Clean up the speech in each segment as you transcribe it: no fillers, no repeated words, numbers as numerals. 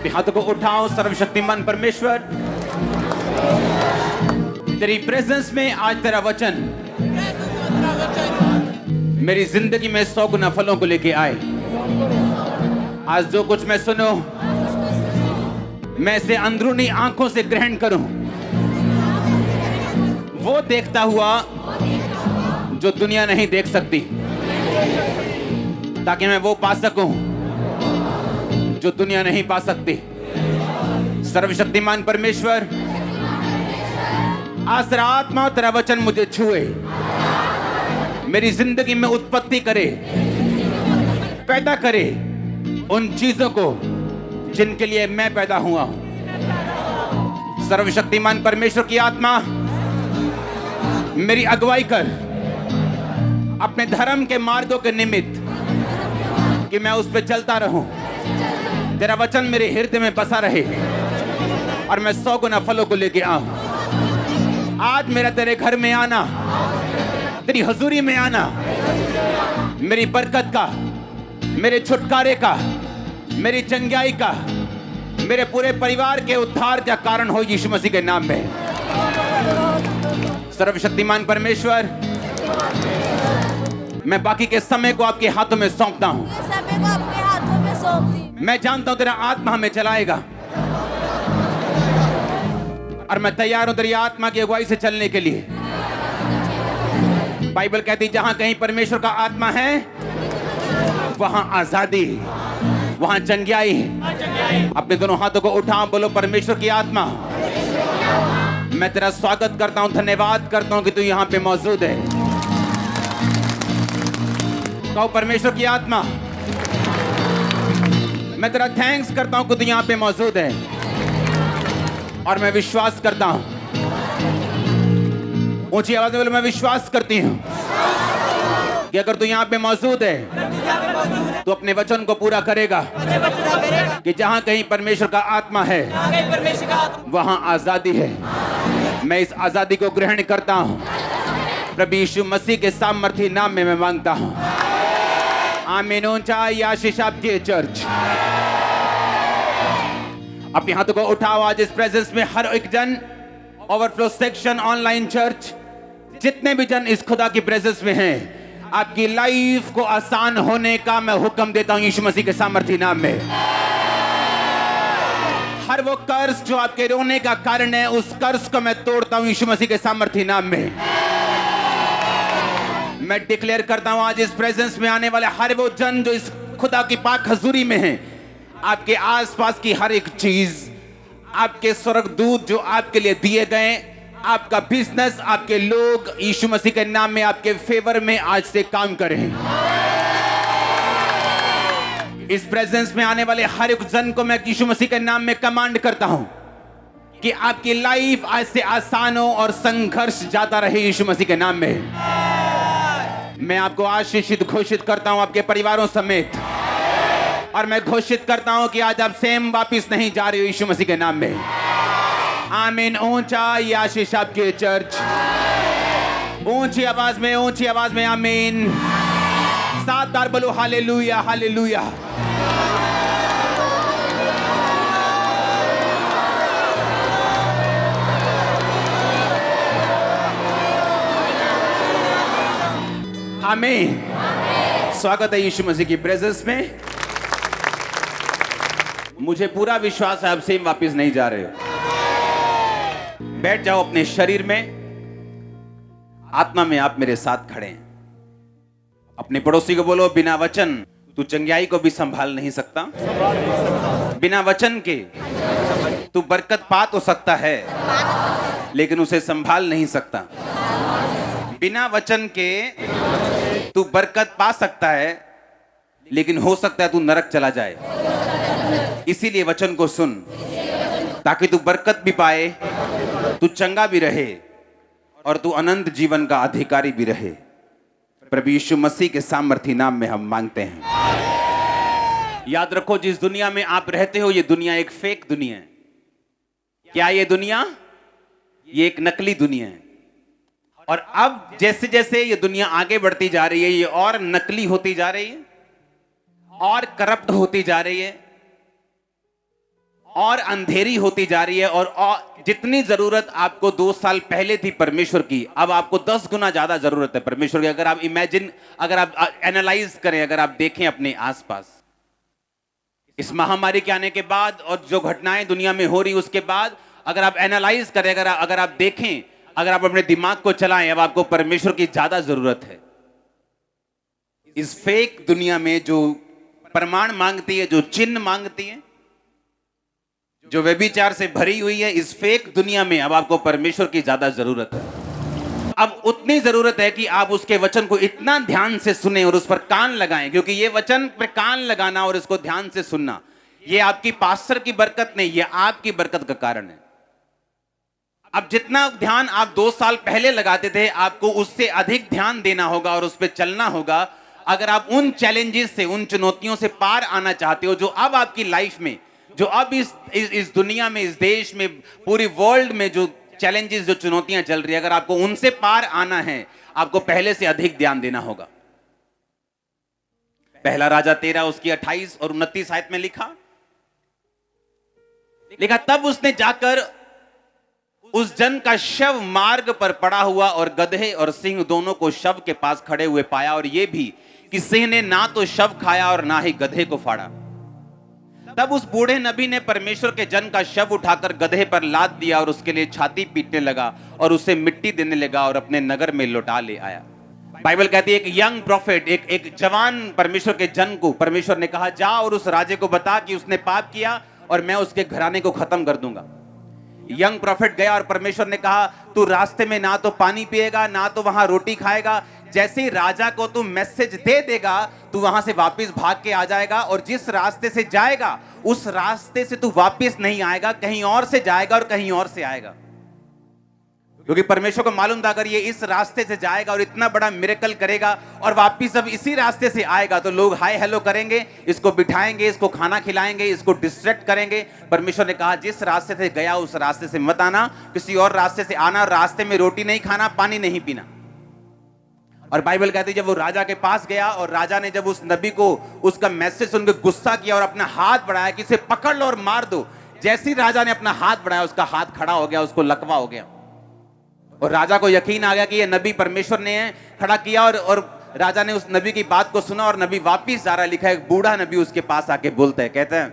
अपने हाथों को उठाओ। सर्वशक्तिमान परमेश्वर, तेरी प्रेजेंस में आज तेरा वचन मेरी जिंदगी में 100 गुना फलों को लेके आए। आज जो कुछ मैं सुनो, मैं इसे अंदरूनी आंखों से ग्रहण करूं, वो देखता हुआ जो दुनिया नहीं देख सकती, ताकि मैं वो पा सकूं जो दुनिया नहीं पा सकती। सर्वशक्तिमान परमेश्वर, आज तेरा आत्मा और तेरा वचन मुझे छुए, मेरी जिंदगी में उत्पत्ति करे, पैदा करे उन चीजों को जिनके लिए मैं पैदा हुआ हूं। सर्वशक्तिमान परमेश्वर की आत्मा मेरी अगुवाई कर अपने धर्म के मार्गों के निमित्त, कि मैं उस पर चलता रहूं, तेरा वचन मेरे हृदय में बसा रहे और मैं 100 गुना फलों को लेके आऊं। आज मेरा तेरे घर में आना, तेरी हजूरी में आना, मेरी बरकत का, मेरे छुटकारे का, मेरी चंगाई का, मेरे पूरे परिवार के उद्धार का कारण हो, यीशु मसीह के नाम में। सर्वशक्तिमान परमेश्वर, मैं बाकी के समय को आपके हाथों में सौंपता हूं। मैं जानता हूं तेरा आत्मा हमें चलाएगा और मैं तैयार हूं तेरी आत्मा की अगुवाई से चलने के लिए। बाइबल कहती, जहां कहीं परमेश्वर का आत्मा है वहां आजादी, वहां चंगाई है। अपने दोनों हाथों को उठा, बोलो, परमेश्वर की आत्मा, मैं तेरा स्वागत करता हूं, धन्यवाद करता हूं कि तू यहां पे मौजूद है। कहो, परमेश्वर की आत्मा, मैं तेरा थैंक्स करता हूं कि तू यहां पे मौजूद है और मैं विश्वास करता हूं। ऊंची आवाज में बोलो, मैं विश्वास करती हूं कि अगर तू यहां पे मौजूद है तो अपने वचन को पूरा करेगा, कि जहां कहीं परमेश्वर का आत्मा है वहां आजादी है। मैं इस आजादी को ग्रहण करता हूं, प्रभु यीशु मसीह के सामर्थी नाम में मैं मांगता हूं, आमीन। ऊंचा आशीष आपकी चर्च। अपने हाथों को उठाओ। आज इस प्रेजेंस में हर एक जन, ओवरफ्लो सेक्शन, ऑनलाइन चर्च, जितने भी जन इस खुदा की प्रेजेंस में हैं, आपकी लाइफ को आसान होने का मैं हुक्म देता हूं यीशु मसीह के सामर्थी नाम में। हर वो कर्ज जो आपके रोने का कारण है, उस कर्ज को मैं तोड़ता हूं यीशु मसीह के सामर्थी नाम में। मैं डिक्लेयर करता हूं, आज इस प्रेजेंस में आने वाले हर वो जन जो इस खुदा की पाक हजूरी में हैं, आपके आसपास की हर एक चीज, आपके स्वर्गदूत जो आपके लिए दिए गए, आपका बिजनेस, आपके लोग, यीशु मसीह के नाम में आपके फेवर में आज से काम करें। इस प्रेजेंस में आने वाले हर एक जन को मैं यीशु मसीह के नाम में कमांड करता हूं कि आपकी लाइफ आज से आसान हो और संघर्ष जाता रहे यीशु मसीह के नाम में। मैं आपको आशीषित घोषित करता हूं आपके परिवारों समेत, और मैं घोषित करता हूं कि आज आप सेम वापिस नहीं जा रहे हो यीशु मसीह के नाम में। आमीन। ऊंचा आशीष आपकी चर्च, ऊंची आवाज में आमीन। 7 बार बोलो, हालेलुया, हालेलुया। आमीन। स्वागत है यीशु मसीह की प्रेजेंस में। मुझे पूरा विश्वास है आप सेम वापस नहीं जा रहे हो। बैठ जाओ अपने शरीर में, आत्मा में आप मेरे साथ खड़े हैं। अपने पड़ोसी को बोलो, बिना वचन तू चंगाई को भी संभाल नहीं सकता। बिना वचन के तू बरकत पा तो सकता है, लेकिन उसे संभाल नहीं सकता। बिना वचन के तू बरकत पा सकता है, लेकिन हो सकता है तू नरक चला जाए। इसीलिए वचन को सुन, ताकि तू बरकत भी पाए, तू चंगा भी रहे और तू अनंत जीवन का अधिकारी भी रहे। प्रभु यीशु मसीह के सामर्थी नाम में हम मांगते हैं। याद रखो, जिस दुनिया में आप रहते हो, ये दुनिया एक फेक दुनिया है। क्या ये दुनिया? ये एक नकली दुनिया है। और अब जैसे जैसे ये दुनिया आगे बढ़ती जा रही है, ये और नकली होती जा रही है और करप्ट होती जा रही है। और अंधेरी होती जा रही है, और जितनी जरूरत आपको 2 साल पहले थी परमेश्वर की, अब आपको 10 गुना ज्यादा जरूरत है परमेश्वर की। अगर आप इमेजिन, अगर आप एनालाइज करें, अगर आप देखें अपने आसपास, इस महामारी के आने के बाद और जो घटनाएं दुनिया में हो रही उसके बाद, अगर आप एनालाइज करें, अगर आप देखें, अगर आप अपने दिमाग को चलाएं, अब आपको परमेश्वर की ज्यादा जरूरत है। इस फेक दुनिया में जो प्रमाण मांगती है, जो चिन्ह मांगती है, जो व्यभिचार से भरी हुई है, इस फेक दुनिया में अब आपको परमेश्वर की ज्यादा जरूरत है। अब उतनी जरूरत है कि आप उसके वचन को इतना ध्यान से सुने और उस पर कान लगाएं, क्योंकि ये वचन पर कान लगाना और इसको ध्यान से सुनना, ये आपकी पास्टर की बरकत नहीं, ये आपकी बरकत का कारण है। अब जितना ध्यान आप 2 साल पहले लगाते थे, आपको उससे अधिक ध्यान देना होगा और उस पर चलना होगा। अगर आप उन चैलेंजेस से, उन चुनौतियों से पार आना चाहते हो, जो अब आपकी लाइफ में, जो अब इस दुनिया में, इस देश में, पूरी वर्ल्ड में जो चैलेंजेस, जो चुनौतियां चल रही है, अगर आपको उनसे पार आना है, आपको पहले से अधिक ध्यान देना होगा। पहला राजा 13 उसकी 28 और 29 आयत में लिखा, तब उसने जाकर उस जन का शव मार्ग पर पड़ा हुआ और गधे और सिंह दोनों को शव के पास खड़े हुए पाया, और यह भी कि सिंह ने ना तो शव खाया और ना ही गधे को फाड़ा। तब उस बूढ़े नबी ने परमेश्वर के जन का शव उठाकर गधे पर लाद दिया और उसके लिए छाती पीटने लगा और उसे मिट्टी देने लगा और अपने नगर में लौटा ले आया। बाइबल कहती है, एक यंग प्रॉफिट, एक जवान परमेश्वर के जन को परमेश्वर ने कहा, जा और उस राजे को बता कि उसने पाप किया और मैं उसके घराने को खत्म कर दूंगा। यंग प्रॉफिट गया और परमेश्वर ने कहा, तू रास्ते में ना तो पानी पिएगा, ना तो वहां रोटी खाएगा। जैसे ही राजा को तू मैसेज दे देगा, तू वहां से वापस भाग के आ जाएगा, और जिस रास्ते से जाएगा उस रास्ते से तू वापस नहीं आएगा, कहीं और से जाएगा और कहीं और से आएगा। क्योंकि परमेश्वर को मालूम था, अगर ये इस रास्ते से जाएगा और इतना बड़ा मिरेकल करेगा और वापिस अब इसी रास्ते से आएगा, तो लोग हाय हेलो करेंगे, इसको बिठाएंगे, इसको खाना खिलाएंगे, इसको डिस्ट्रैक्ट करेंगे। परमेश्वर ने कहा, जिस रास्ते से गया उस रास्ते से मत आना, किसी और रास्ते से आना, रास्ते में रोटी नहीं खाना, पानी नहीं पीना। और बाइबल कहती है, जब वो राजा के पास गया और राजा ने जब उस नबी को उसका मैसेज सुनकर गुस्सा किया और अपना हाथ बढ़ाया कि इसे पकड़ लो और मार दो, जैसे ही राजा ने अपना हाथ बढ़ाया, उसका हाथ खड़ा हो गया, उसको लकवा हो गया, और राजा को यकीन आ गया कि ये नबी परमेश्वर ने खड़ा किया। और राजा ने उस नबी की बात को सुना और नबी वापिस जा रहा। लिखा है, एक बूढ़ा नबी उसके पास आके बोलता है, कहता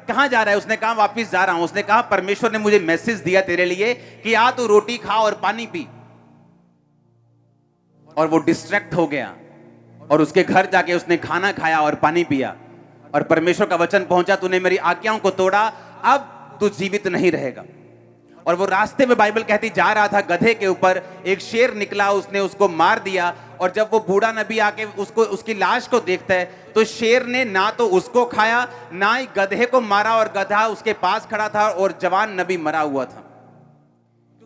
कहां जा रहा है? उसने कहा, वापिस जा रहा हूं। उसने कहा, परमेश्वर ने मुझे मैसेज दिया तेरे लिए कि आ तू रोटी खा और पानी पी। और वो डिस्ट्रैक्ट हो गया और उसके घर जाके उसने खाना खाया और पानी पिया, और परमेश्वर का वचन पहुंचा, तूने मेरी आज्ञाओं को तोड़ा, अब तू जीवित नहीं रहेगा। और वो रास्ते में बाइबल कहती जा रहा था, गधे के ऊपर एक शेर निकला, उसने उसको मार दिया। और जब वो बूढ़ा नबी आके उसकी लाश को देखता है, तो शेर ने ना तो उसको खाया, ना ही गधे को मारा, और गधा उसके पास खड़ा था और जवान नबी मरा हुआ था।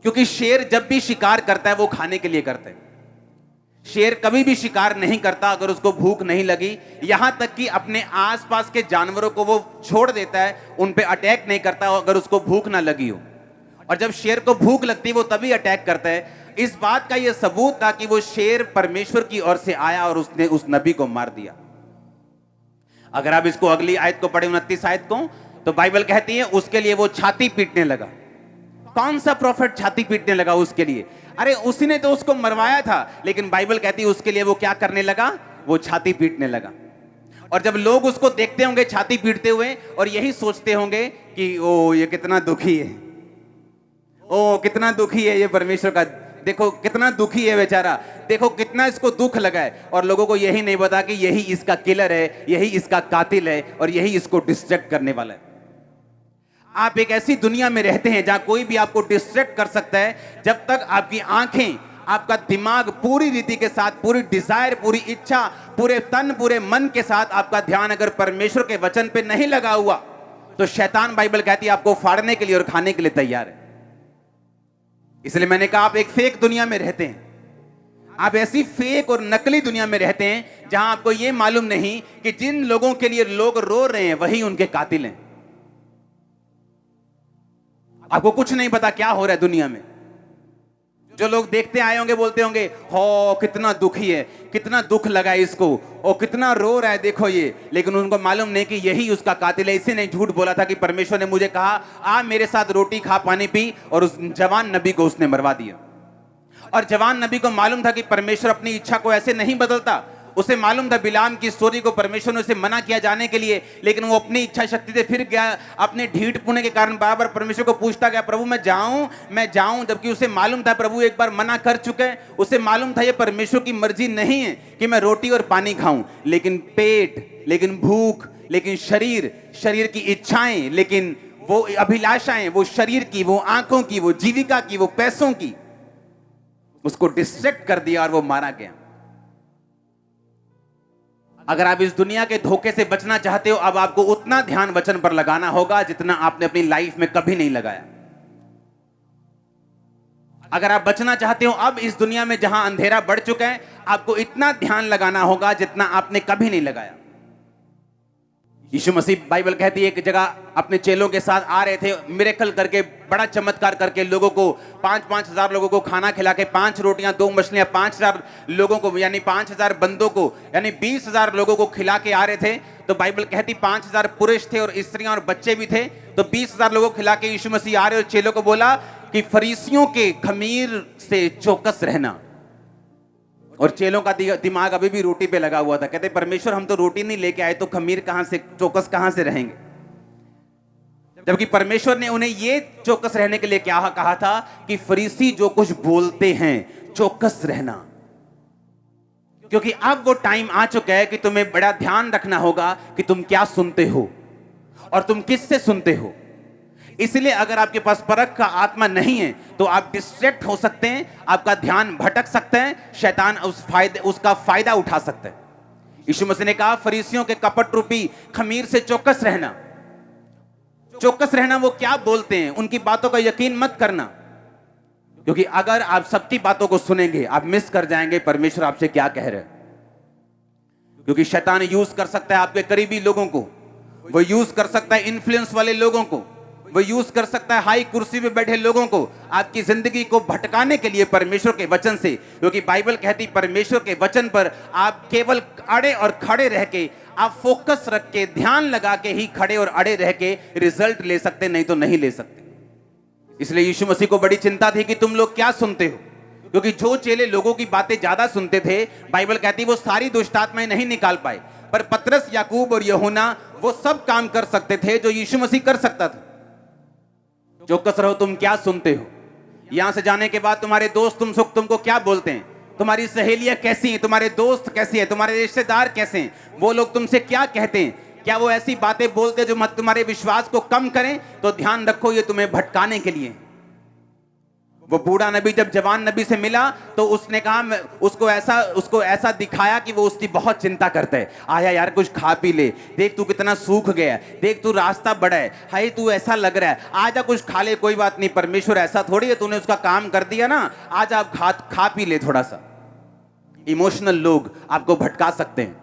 क्योंकि शेर जब भी शिकार करता है वो खाने के लिए करता है। शेर कभी भी शिकार नहीं करता अगर उसको भूख नहीं लगी, यहां तक कि अपने आसपास के जानवरों को वो छोड़ देता है, उन पे अटैक नहीं करता अगर उसको भूख ना लगी हो। और जब शेर को भूख लगती है वो तभी अटैक करता है। इस बात का यह सबूत था कि वो शेर परमेश्वर की ओर से आया और उसने उस नबी को मार दिया। अगर आप इसको अगली आयत को पढ़े, 29 आयत को, तो बाइबल कहती है उसके लिए वो छाती पीटने लगा। कौन सा प्रॉफिट छाती पीटने लगा उसके लिए? अरे उसी ने तो उसको मरवाया था, लेकिन बाइबल कहती है उसके लिए वो क्या करने लगा? वो छाती पीटने लगा। और जब लोग उसको देखते होंगे छाती पीटते हुए और यही सोचते होंगे कि ओ ये कितना दुखी है, ओ कितना दुखी है ये परमेश्वर का, देखो कितना दुखी है बेचारा, देखो कितना इसको दुख लगा है। और लोगों को यही नहीं पता कि यही इसका किलर है, यही इसका कातिल है, और यही इसको डिस्ट्रैक्ट करने वाला है। आप एक ऐसी दुनिया में रहते हैं जहां कोई भी आपको डिस्ट्रैक्ट कर सकता है। जब तक आपकी आंखें, आपका दिमाग पूरी रीति के साथ, पूरी डिजायर, पूरी इच्छा, पूरे तन, पूरे मन के साथ आपका ध्यान अगर परमेश्वर के वचन पे नहीं लगा हुआ, तो शैतान, बाइबल कहती है, आपको फाड़ने के लिए और खाने के लिए तैयार है। इसलिए मैंने कहा आप एक फेक दुनिया में रहते हैं। आप ऐसी फेक और नकली दुनिया में रहते हैं जहां आपको यह मालूम नहीं कि जिन लोगों के लिए लोग रो रहे हैं वही उनके कातिल हैं। आपको कुछ नहीं पता क्या हो रहा है दुनिया में। जो लोग देखते आए होंगे बोलते होंगे, हो कितना दुखी है, कितना दुख लगा है इसको, और कितना रो रहा है देखो ये। लेकिन उनको मालूम नहीं कि यही उसका कातिल है। इसी ने झूठ बोला था कि परमेश्वर ने मुझे कहा आ मेरे साथ रोटी खा पानी पी, और उस जवान नबी को उसने मरवा दिया। और जवान नबी को मालूम था कि परमेश्वर अपनी इच्छा को ऐसे नहीं बदलता। उसे मालूम था बिलाम की स्टोरी को परमेश्वर ने उसे मना किया जाने के लिए, लेकिन वो अपनी इच्छा शक्ति से फिर गया। अपने ढीठ पुणे के कारण बार बार परमेश्वर को पूछता गया, प्रभु मैं जाऊं, जबकि उसे मालूम था प्रभु एक बार मना कर चुके हैं। उसे मालूम था ये परमेश्वर की मर्जी नहीं है कि मैं रोटी और पानी खाऊं, लेकिन पेट, लेकिन भूख, लेकिन शरीर की इच्छाएं, लेकिन वो अभिलाषाएं, वो शरीर की, वो आंखों की, वो जीविका की, वो पैसों की, उसको डिस्ट्रैक्ट कर दिया और वो मारा गया। अगर आप इस दुनिया के धोखे से बचना चाहते हो, अब आपको उतना ध्यान वचन पर लगाना होगा जितना आपने अपनी लाइफ में कभी नहीं लगाया। अगर आप बचना चाहते हो अब इस दुनिया में जहां अंधेरा बढ़ चुका है, आपको इतना ध्यान लगाना होगा जितना आपने कभी नहीं लगाया। यीशु मसीह, बाइबल कहती है, एक जगह अपने चेलों के साथ आ रहे थे, मिरेकल करके, बड़ा चमत्कार करके, लोगों को 5-5 हजार लोगों को खाना खिला के, 5 रोटियां 2 मछलियां 5,000 लोगों को, यानी 5,000 बंदों को, यानी 20,000 लोगों को खिला के आ रहे थे। तो बाइबल कहती 5,000 पुरुष थे और स्त्रियां और बच्चे भी थे। तो 20,000 लोगों को खिला के यीशु मसीह आ रहे और चेलों को बोला कि फरीसियों के खमीर से चौकस रहना। और चेलों का दिमाग अभी भी रोटी पे लगा हुआ था। कहते परमेश्वर हम तो रोटी नहीं लेके आए, तो खमीर कहां से, चौकस कहां से रहेंगे? जबकि परमेश्वर ने उन्हें ये चौकस रहने के लिए क्या कहा था कि फरीसी जो कुछ बोलते हैं चौकस रहना। क्योंकि अब वो टाइम आ चुका है कि तुम्हें बड़ा ध्यान रखना होगा कि तुम क्या सुनते हो और तुम किससे सुनते हो। इसलिए अगर आपके पास परख का आत्मा नहीं है तो आप डिस्ट्रैक्ट हो सकते हैं, आपका ध्यान भटक सकते हैं, शैतान उसका फायदा उठा सकते हैं। यीशु मसीह ने कहा फरीसियों के कपट रूपी खमीर से चौकस रहना। चौकस रहना वो क्या बोलते हैं, उनकी बातों का यकीन मत करना, क्योंकि अगर आप सबकी बातों को सुनेंगे आप मिस कर जाएंगे परमेश्वर आपसे क्या कह रहे हैं। क्योंकि शैतान यूज कर सकता है आपके करीबी लोगों को, वो यूज कर सकता है इन्फ्लुएंस वाले लोगों को, वो यूज कर सकता है हाई कुर्सी पे बैठे लोगों को, आपकी जिंदगी को भटकाने के लिए परमेश्वर के वचन से। क्योंकि बाइबल कहती परमेश्वर के वचन पर आप केवल अड़े और खड़े रह के, आप फोकस रख के, ध्यान लगा के ही खड़े और अड़े रह के रिजल्ट ले सकते, नहीं तो नहीं ले सकते। इसलिए यीशु मसीह को बड़ी चिंता थी कि तुम लोग क्या सुनते हो। क्योंकि जो चेले लोगों की बातें ज्यादा सुनते थे, बाइबल कहती वो सारी दुष्ट आत्माएं नहीं निकाल पाए, पर पतरस, याकूब और यूहन्ना वो सब काम कर सकते थे जो यीशु मसीह कर सकता था। चौकस रहो तुम क्या सुनते हो। यहां से जाने के बाद तुम्हारे दोस्त तुमको क्या बोलते हैं, तुम्हारी सहेलियां कैसी हैं, तुम्हारे दोस्त कैसे हैं, तुम्हारे रिश्तेदार कैसे हैं, वो लोग तुमसे क्या कहते हैं। क्या वो ऐसी बातें बोलते हैं जो मत तुम्हारे विश्वास को कम करें? तो ध्यान रखो ये तुम्हें भटकाने के लिए। वो बूढ़ा नबी जब जवान नबी से मिला तो उसने कहा, उसको ऐसा दिखाया कि वो उसकी बहुत चिंता करता है। आया यार कुछ खा पी ले, देख तू कितना सूख गया, देख तू रास्ता बड़ा है, हाय तू ऐसा लग रहा है, आजा कुछ खा ले, कोई बात नहीं, परमेश्वर ऐसा थोड़ी है, तूने उसका काम कर दिया ना, आज आप खा पी ले थोड़ा सा। इमोशनल लोग आपको भटका सकते हैं।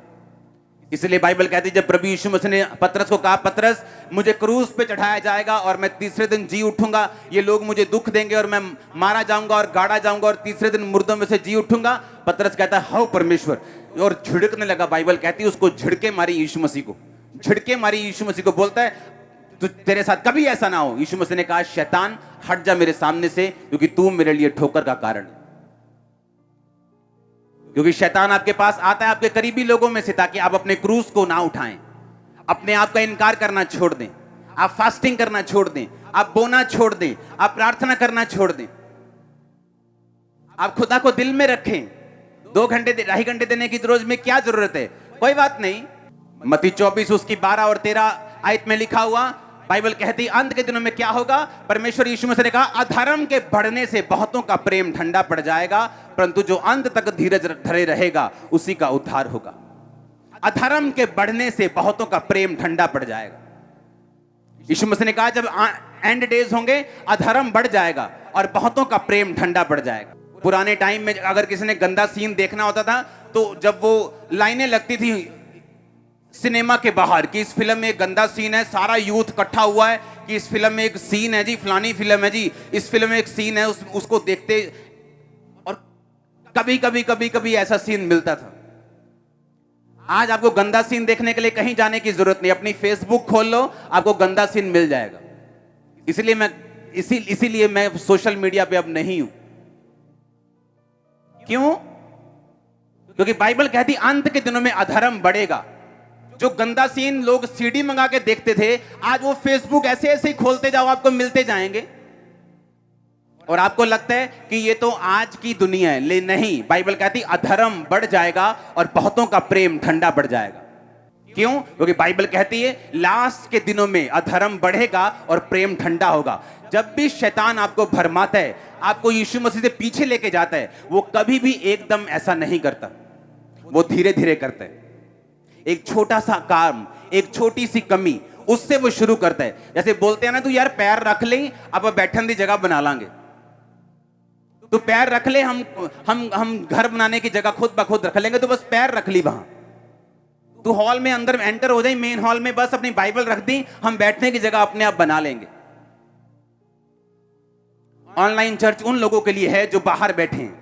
इसलिए बाइबल कहती है जब प्रभु यीशु मसीह ने पतरस को कहा, पतरस मुझे क्रूस पे चढ़ाया जाएगा और मैं तीसरे दिन जी उठूंगा, ये लोग मुझे दुख देंगे और मैं मारा जाऊंगा और गाड़ा जाऊंगा और तीसरे दिन मुर्दों में से जी उठूंगा। पतरस कहता है हाउ परमेश्वर, और झिड़कने लगा। बाइबल कहती है उसको झिड़के मारी यीशु मसीह को, झिड़के मारी यीशु मसीह को, बोलता है तो तेरे साथ कभी ऐसा ना हो। यीशु मसीह ने कहा शैतान हट जा मेरे सामने से, क्योंकि तू मेरे लिए ठोकर का कारण है। क्योंकि शैतान आपके पास आता है आपके करीबी लोगों में से, ताकि आप अपने क्रूस को ना उठाएं, अपने आप का इनकार करना छोड़ दें, आप फास्टिंग करना छोड़ दें, आप बोना छोड़ दें, आप प्रार्थना करना छोड़ दें, आप खुदा को दिल में रखें। 2 घंटे 2.5 घंटे देने की रोज में क्या जरूरत है, कोई बात नहीं। मत्ती 24 उसकी 12 और 13 आयत में लिखा हुआ, बाइबल कहती अंत के दिनों में क्या होगा। परमेश्वर यीशु मसीह ने कहा अधर्म के बढ़ने से बहुतों का प्रेम ठंडा पड़ जाएगा, परंतु जो अंत तक धीरज धरे रहेगा उसी का उद्धार होगा। अधर्म के बढ़ने से बहुतों का प्रेम ठंडा पड़ जाएगा। यीशु मसीह ने कहा जब एंड डेज होंगे अधर्म बढ़ जाएगा और बहुतों का प्रेम ठंडा पड़ जाएगा। पुराने टाइम में अगर किसी ने गंदा सीन देखना होता था तो जब वो लाइनें लगती थी सिनेमा के बाहर कि इस फिल्म में एक गंदा सीन है, सारा यूथ इकट्ठा हुआ है कि इस फिल्म में एक सीन है जी, फलानी फिल्म है जी, इस फिल्म में एक सीन है, उसको देखते कभी कभी ऐसा सीन मिलता था। आज आपको गंदा सीन देखने के लिए कहीं जाने की जरूरत नहीं, अपनी फेसबुक खोल लो, आपको गंदा सीन मिल जाएगा। इसीलिए मैं सोशल मीडिया पे अब नहीं हूं। क्यों? क्योंकि बाइबल कहती अंत के दिनों में अधर्म बढ़ेगा। जो गंदा सीन लोग सीडी मंगा के देखते थे, आज वो फेसबुक ऐसे ऐसे ही खोलते जाओ, आपको मिलते जाएंगे और आपको लगता है कि ये तो आज की दुनिया है। ले नहीं, बाइबल कहती अधर्म बढ़ जाएगा और बहुतों का प्रेम ठंडा पड़ जाएगा। क्यों? क्योंकि बाइबल कहती है लास्ट के दिनों में अधर्म बढ़ेगा और प्रेम ठंडा होगा। जब भी शैतान आपको भरमाता है, आपको यीशु मसीह से पीछे लेके जाता है, वो कभी भी एकदम ऐसा नहीं करता, वो धीरे धीरे करता है। एक छोटा सा काम, एक छोटी सी कमी, उससे वो शुरू करता है। जैसे बोलते हैं ना, तू यार पैर रख ले, अब बैठन की जगह बना लांगे। तो पैर रख ले, हम घर बनाने की जगह खुद ब खुद रख लेंगे, तो बस पैर रख ली वहां। तू हॉल में अंदर एंटर हो जाए, मेन हॉल में, बस अपनी बाइबल रख दी, हम बैठने की जगह अपने आप बना लेंगे। ऑनलाइन चर्च उन लोगों के लिए है जो बाहर बैठे हैं,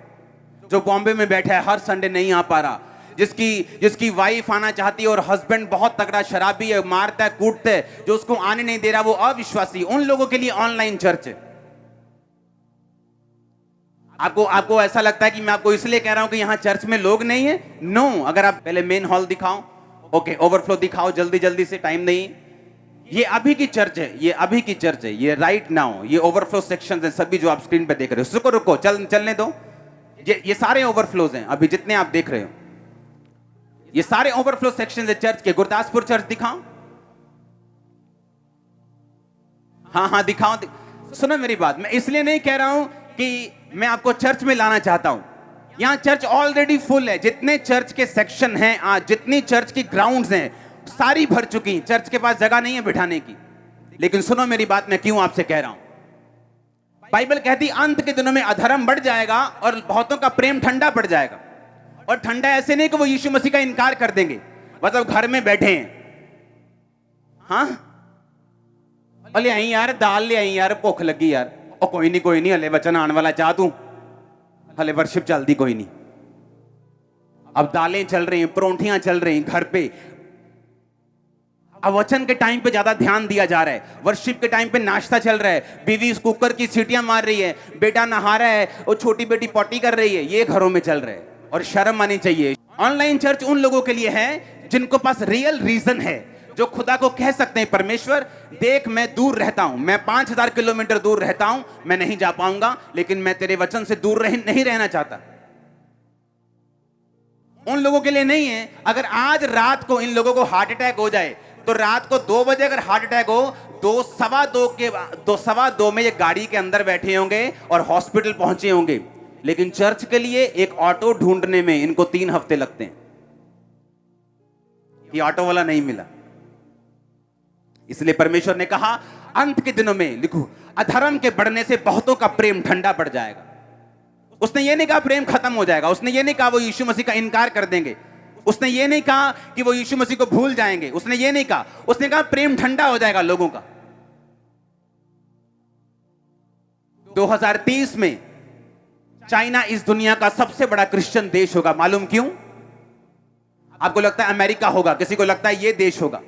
जो बॉम्बे में बैठा है, हर संडे नहीं आ पा रहा, जिसकी वाइफ आना चाहती है और हस्बैंड बहुत तगड़ा शराबी है, मारता है, कूटता है, जो उसको आने नहीं दे रहा, वो अविश्वासी। उन लोगों के लिए ऑनलाइन चर्च है। आपको ऐसा लगता है कि मैं आपको इसलिए कह रहा हूं कि यहां चर्च में लोग नहीं है? नो। अगर आप पहले मेन हॉल दिखाओ, ओके, ओवरफ्लो दिखाओ जल्दी जल्दी से, टाइम नहीं। ये अभी की चर्च है, ये अभी की चर्च है, ये राइट नाउ, ये ओवरफ्लो सेक्शंस हैं सभी जो आप स्क्रीन पे देख रहे हो। रुको चलने दो। ये सारे ओवरफ्लोज हैं अभी जितने आप देख रहे हो, ये सारे ओवरफ्लो सेक्शंस है चर्च के। गुरदासपुर चर्च दिखाओ, हाँ दिखाओ। सुनो मेरी बात, मैं इसलिए नहीं कह रहा हूं कि मैं आपको चर्च में लाना चाहता हूं। यहां चर्च ऑलरेडी फुल है। जितने चर्च के सेक्शन हैं आज, जितनी चर्च की ग्राउंड्स हैं, सारी भर चुकी हैं। चर्च के पास जगह नहीं है बिठाने की। लेकिन सुनो मेरी बात, मैं क्यों आपसे कह रहा हूं। बाइबल कहती अंत के दिनों में अधर्म बढ़ जाएगा और बहुतों का प्रेम ठंडा पड़ जाएगा। और ठंडा ऐसे नहीं कि वो यीशु मसीह का इनकार कर देंगे, मतलब घर में बैठे हैं, हाँ ले आई यार दाल, ले आई यार, भुख लगी यार, और कोई नहीं हले वचन आने वाला, चाह तू हले वर्शिप चलती कोई नहीं। अब दालें चल रही हैं, परोंठियां चल रही हैं घर पे। अब वचन के टाइम पे ज्यादा ध्यान दिया जा रहा है, वर्शिप के टाइम पे नाश्ता चल रहा है, बीवी कुकर की सीटियां मार रही है, बेटा नहा रहा है और छोटी बेटी पॉटी कर रही है, ये घरों में चल रहा है और शर्म आनी चाहिए। ऑनलाइन चर्च उन लोगों के लिए है जिनको पास रियल रीजन है, जो खुदा को कह सकते हैं परमेश्वर देख मैं दूर रहता हूं, मैं 5000 किलोमीटर दूर रहता हूं, मैं नहीं जा पाऊंगा, लेकिन मैं तेरे वचन से दूर नहीं रहना चाहता। उन लोगों के लिए नहीं है। अगर आज रात को इन लोगों को हार्ट अटैक हो जाए, तो रात को 2 बजे अगर हार्ट अटैक हो, 2:15 में ये गाड़ी के अंदर बैठे होंगे और हॉस्पिटल पहुंचे होंगे। लेकिन चर्च के लिए एक ऑटो ढूंढने में इनको 3 हफ्ते लगते हैं कि ऑटो वाला नहीं मिला। इसलिए परमेश्वर ने कहा अंत के दिनों में, लिखो, अधर्म के बढ़ने से बहुतों का प्रेम ठंडा पड़ जाएगा। उसने ये नहीं कहा प्रेम खत्म हो जाएगा, उसने ये नहीं कहा वो यीशु मसीह का इनकार कर देंगे, उसने ये नहीं कहा कि वो यीशु मसीह को भूल जाएंगे, उसने ये नहीं कहा, उसने कहा प्रेम ठंडा हो जाएगा लोगों का। 2030 में चाइना इस दुनिया का सबसे बड़ा क्रिश्चियन देश होगा। मालूम क्यों? आपको लगता है अमेरिका होगा, किसी को लगता है ये देश होगा।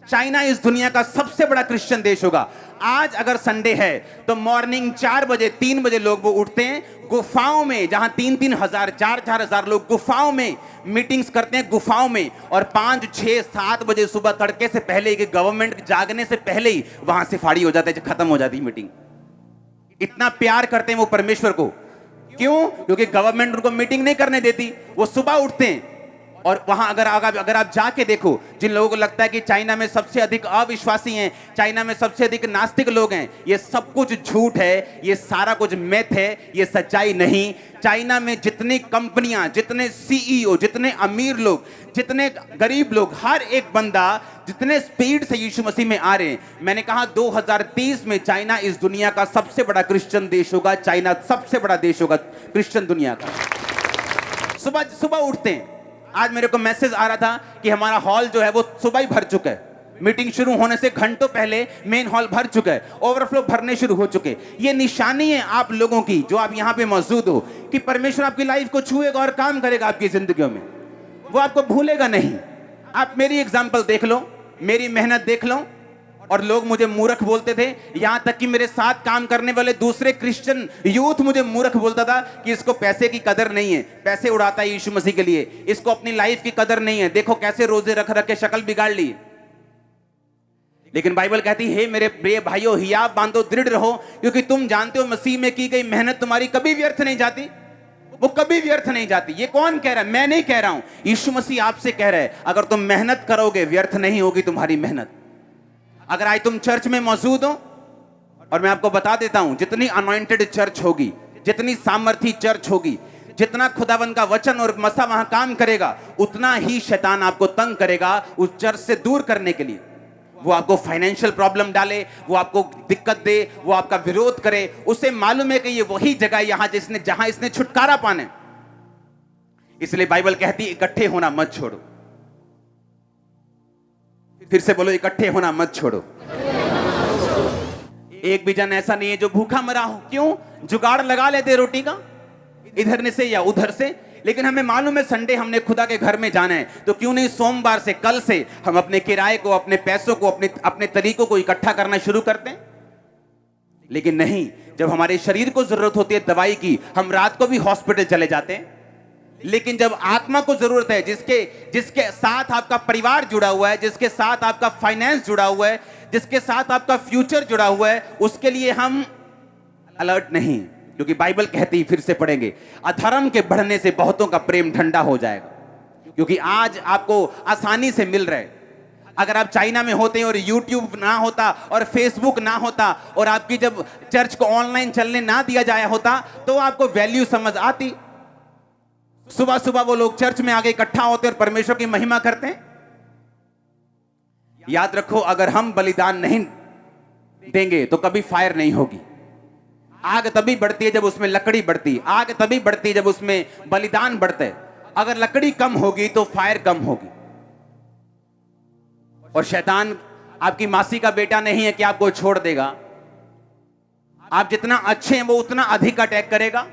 चाइना इस दुनिया का सबसे बड़ा क्रिश्चियन देश होगा। आज अगर संडे है तो मॉर्निंग 4 बजे 3 बजे लोग वो उठते हैं गुफाओं में, जहां 3-3 हजार 4-4 हजार लोग गुफाओं में मीटिंग्स करते हैं, गुफाओं में। और 5, 6, 7 बजे सुबह तड़के से पहले कि गवर्नमेंट जागने से पहले ही वहां से फाड़ी हो जाते हैं, खत्म हो जाती मीटिंग। इतना प्यार करते हैं वो परमेश्वर को। क्यों? क्योंकि गवर्नमेंट उनको मीटिंग नहीं करने देती। वो सुबह उठते हैं और वहां अगर आप जाके देखो, जिन लोगों को लगता है कि चाइना में सबसे अधिक अविश्वासी हैं, चाइना में सबसे अधिक नास्तिक लोग हैं, ये सब कुछ झूठ है, ये सारा कुछ मिथ है, ये सच्चाई नहीं। चाइना में जितनी कंपनियां, जितने सीईओ, जितने अमीर लोग, जितने गरीब लोग, हर एक बंदा जितने स्पीड से यीशु मसीह में आ रहे हैं, मैंने कहा 2030 में चाइना इस दुनिया का सबसे बड़ा क्रिश्चियन देश होगा। चाइना सबसे बड़ा देश होगा क्रिश्चियन दुनिया का। सुबह उठते हैं। आज मेरे को मैसेज आ रहा था कि हमारा हॉल जो है वो सुबह ही भर चुका है। मीटिंग शुरू होने से घंटों पहले मेन हॉल भर चुका है, ओवरफ्लो भरने शुरू हो चुके। ये निशानी है आप लोगों की जो आप यहां पे मौजूद हो कि परमेश्वर आपकी लाइफ को छुएगा और काम करेगा आपकी जिंदगियों में, वो आपको भूलेगा नहीं। आप मेरी एग्जाम्पल देख लो, मेरी मेहनत देख लो, और लोग मुझे मूर्ख बोलते थे, यहां तक कि मेरे साथ काम करने वाले दूसरे क्रिश्चियन यूथ मुझे मूर्ख बोलता था कि इसको पैसे की कदर नहीं है, पैसे उड़ाता है यीशु मसीह के लिए, इसको अपनी लाइफ की कदर नहीं है, देखो कैसे रोजे रख रख के शक्ल बिगाड़ ली। लेकिन बाइबल कहती है, मेरे प्रिय भाइयों, हियाव बांधो, दृढ़ रहो, क्योंकि तुम जानते हो मसीह में की गई मेहनत तुम्हारी कभी व्यर्थ नहीं जाती, वो कभी व्यर्थ नहीं जाती। ये कौन कह रहा है? मैं नहीं कह रहा हूं, यीशु मसीह आपसे कह रहा है, अगर तुम मेहनत करोगे व्यर्थ नहीं होगी तुम्हारी मेहनत। अगर आज तुम चर्च में मौजूद हो, और मैं आपको बता देता हूं, जितनी अनॉइंटेड चर्च होगी, जितनी सामर्थी चर्च होगी, जितना खुदावंद का वचन और मसा वहां काम करेगा, उतना ही शैतान आपको तंग करेगा उस चर्च से दूर करने के लिए। वो आपको फाइनेंशियल प्रॉब्लम डाले, वो आपको दिक्कत दे, वो आपका विरोध करे। उसे मालूम है कि ये वही जगह यहां जहां इसने छुटकारा पाने। इसलिए बाइबल कहती है, इकट्ठे होना मत छोड़ो। फिर से बोलो, इकट्ठे होना मत छोड़ो। एक भी जन ऐसा नहीं है जो भूखा मरा हो। क्यों? जुगाड़ लगा लेते रोटी का, इधर से या उधर से। लेकिन हमें मालूम है संडे हमने खुदा के घर में जाना है, तो क्यों नहीं सोमवार से, कल से हम अपने किराए को, अपने पैसों को, अपने तरीकों को इकट्ठा करना शुरू करते हैं। लेकिन नहीं, जब हमारे शरीर को जरूरत होती है दवाई की, हम रात को भी हॉस्पिटल चले जाते हैं। लेकिन जब आत्मा को जरूरत है, जिसके साथ आपका परिवार जुड़ा हुआ है, जिसके साथ आपका फाइनेंस जुड़ा हुआ है, जिसके साथ आपका फ्यूचर जुड़ा हुआ है, उसके लिए हम अलर्ट नहीं। क्योंकि बाइबल कहती है, फिर से पढ़ेंगे, अधर्म के बढ़ने से बहुतों का प्रेम ठंडा हो जाएगा। क्योंकि आज आपको आसानी से मिल रहा है। अगर आप चाइना में होते और यूट्यूब ना होता और फेसबुक ना होता और आपकी जब चर्च को ऑनलाइन चलने ना दिया जाया होता, तो आपको वैल्यू समझ आती। सुबह सुबह वो लोग चर्च में आगे इकट्ठा होते और परमेश्वर की महिमा करते हैं। याद रखो, अगर हम बलिदान नहीं देंगे तो कभी फायर नहीं होगी। आग तभी बढ़ती है जब उसमें लकड़ी बढ़ती है, आग तभी बढ़ती है जब उसमें बलिदान बढ़ता है। अगर लकड़ी कम होगी तो फायर कम होगी। और शैतान आपकी मासी का बेटा नहीं है कि आपको छोड़ देगा। आप जितना अच्छे हैं वो उतना अधिक अटैक करेगा,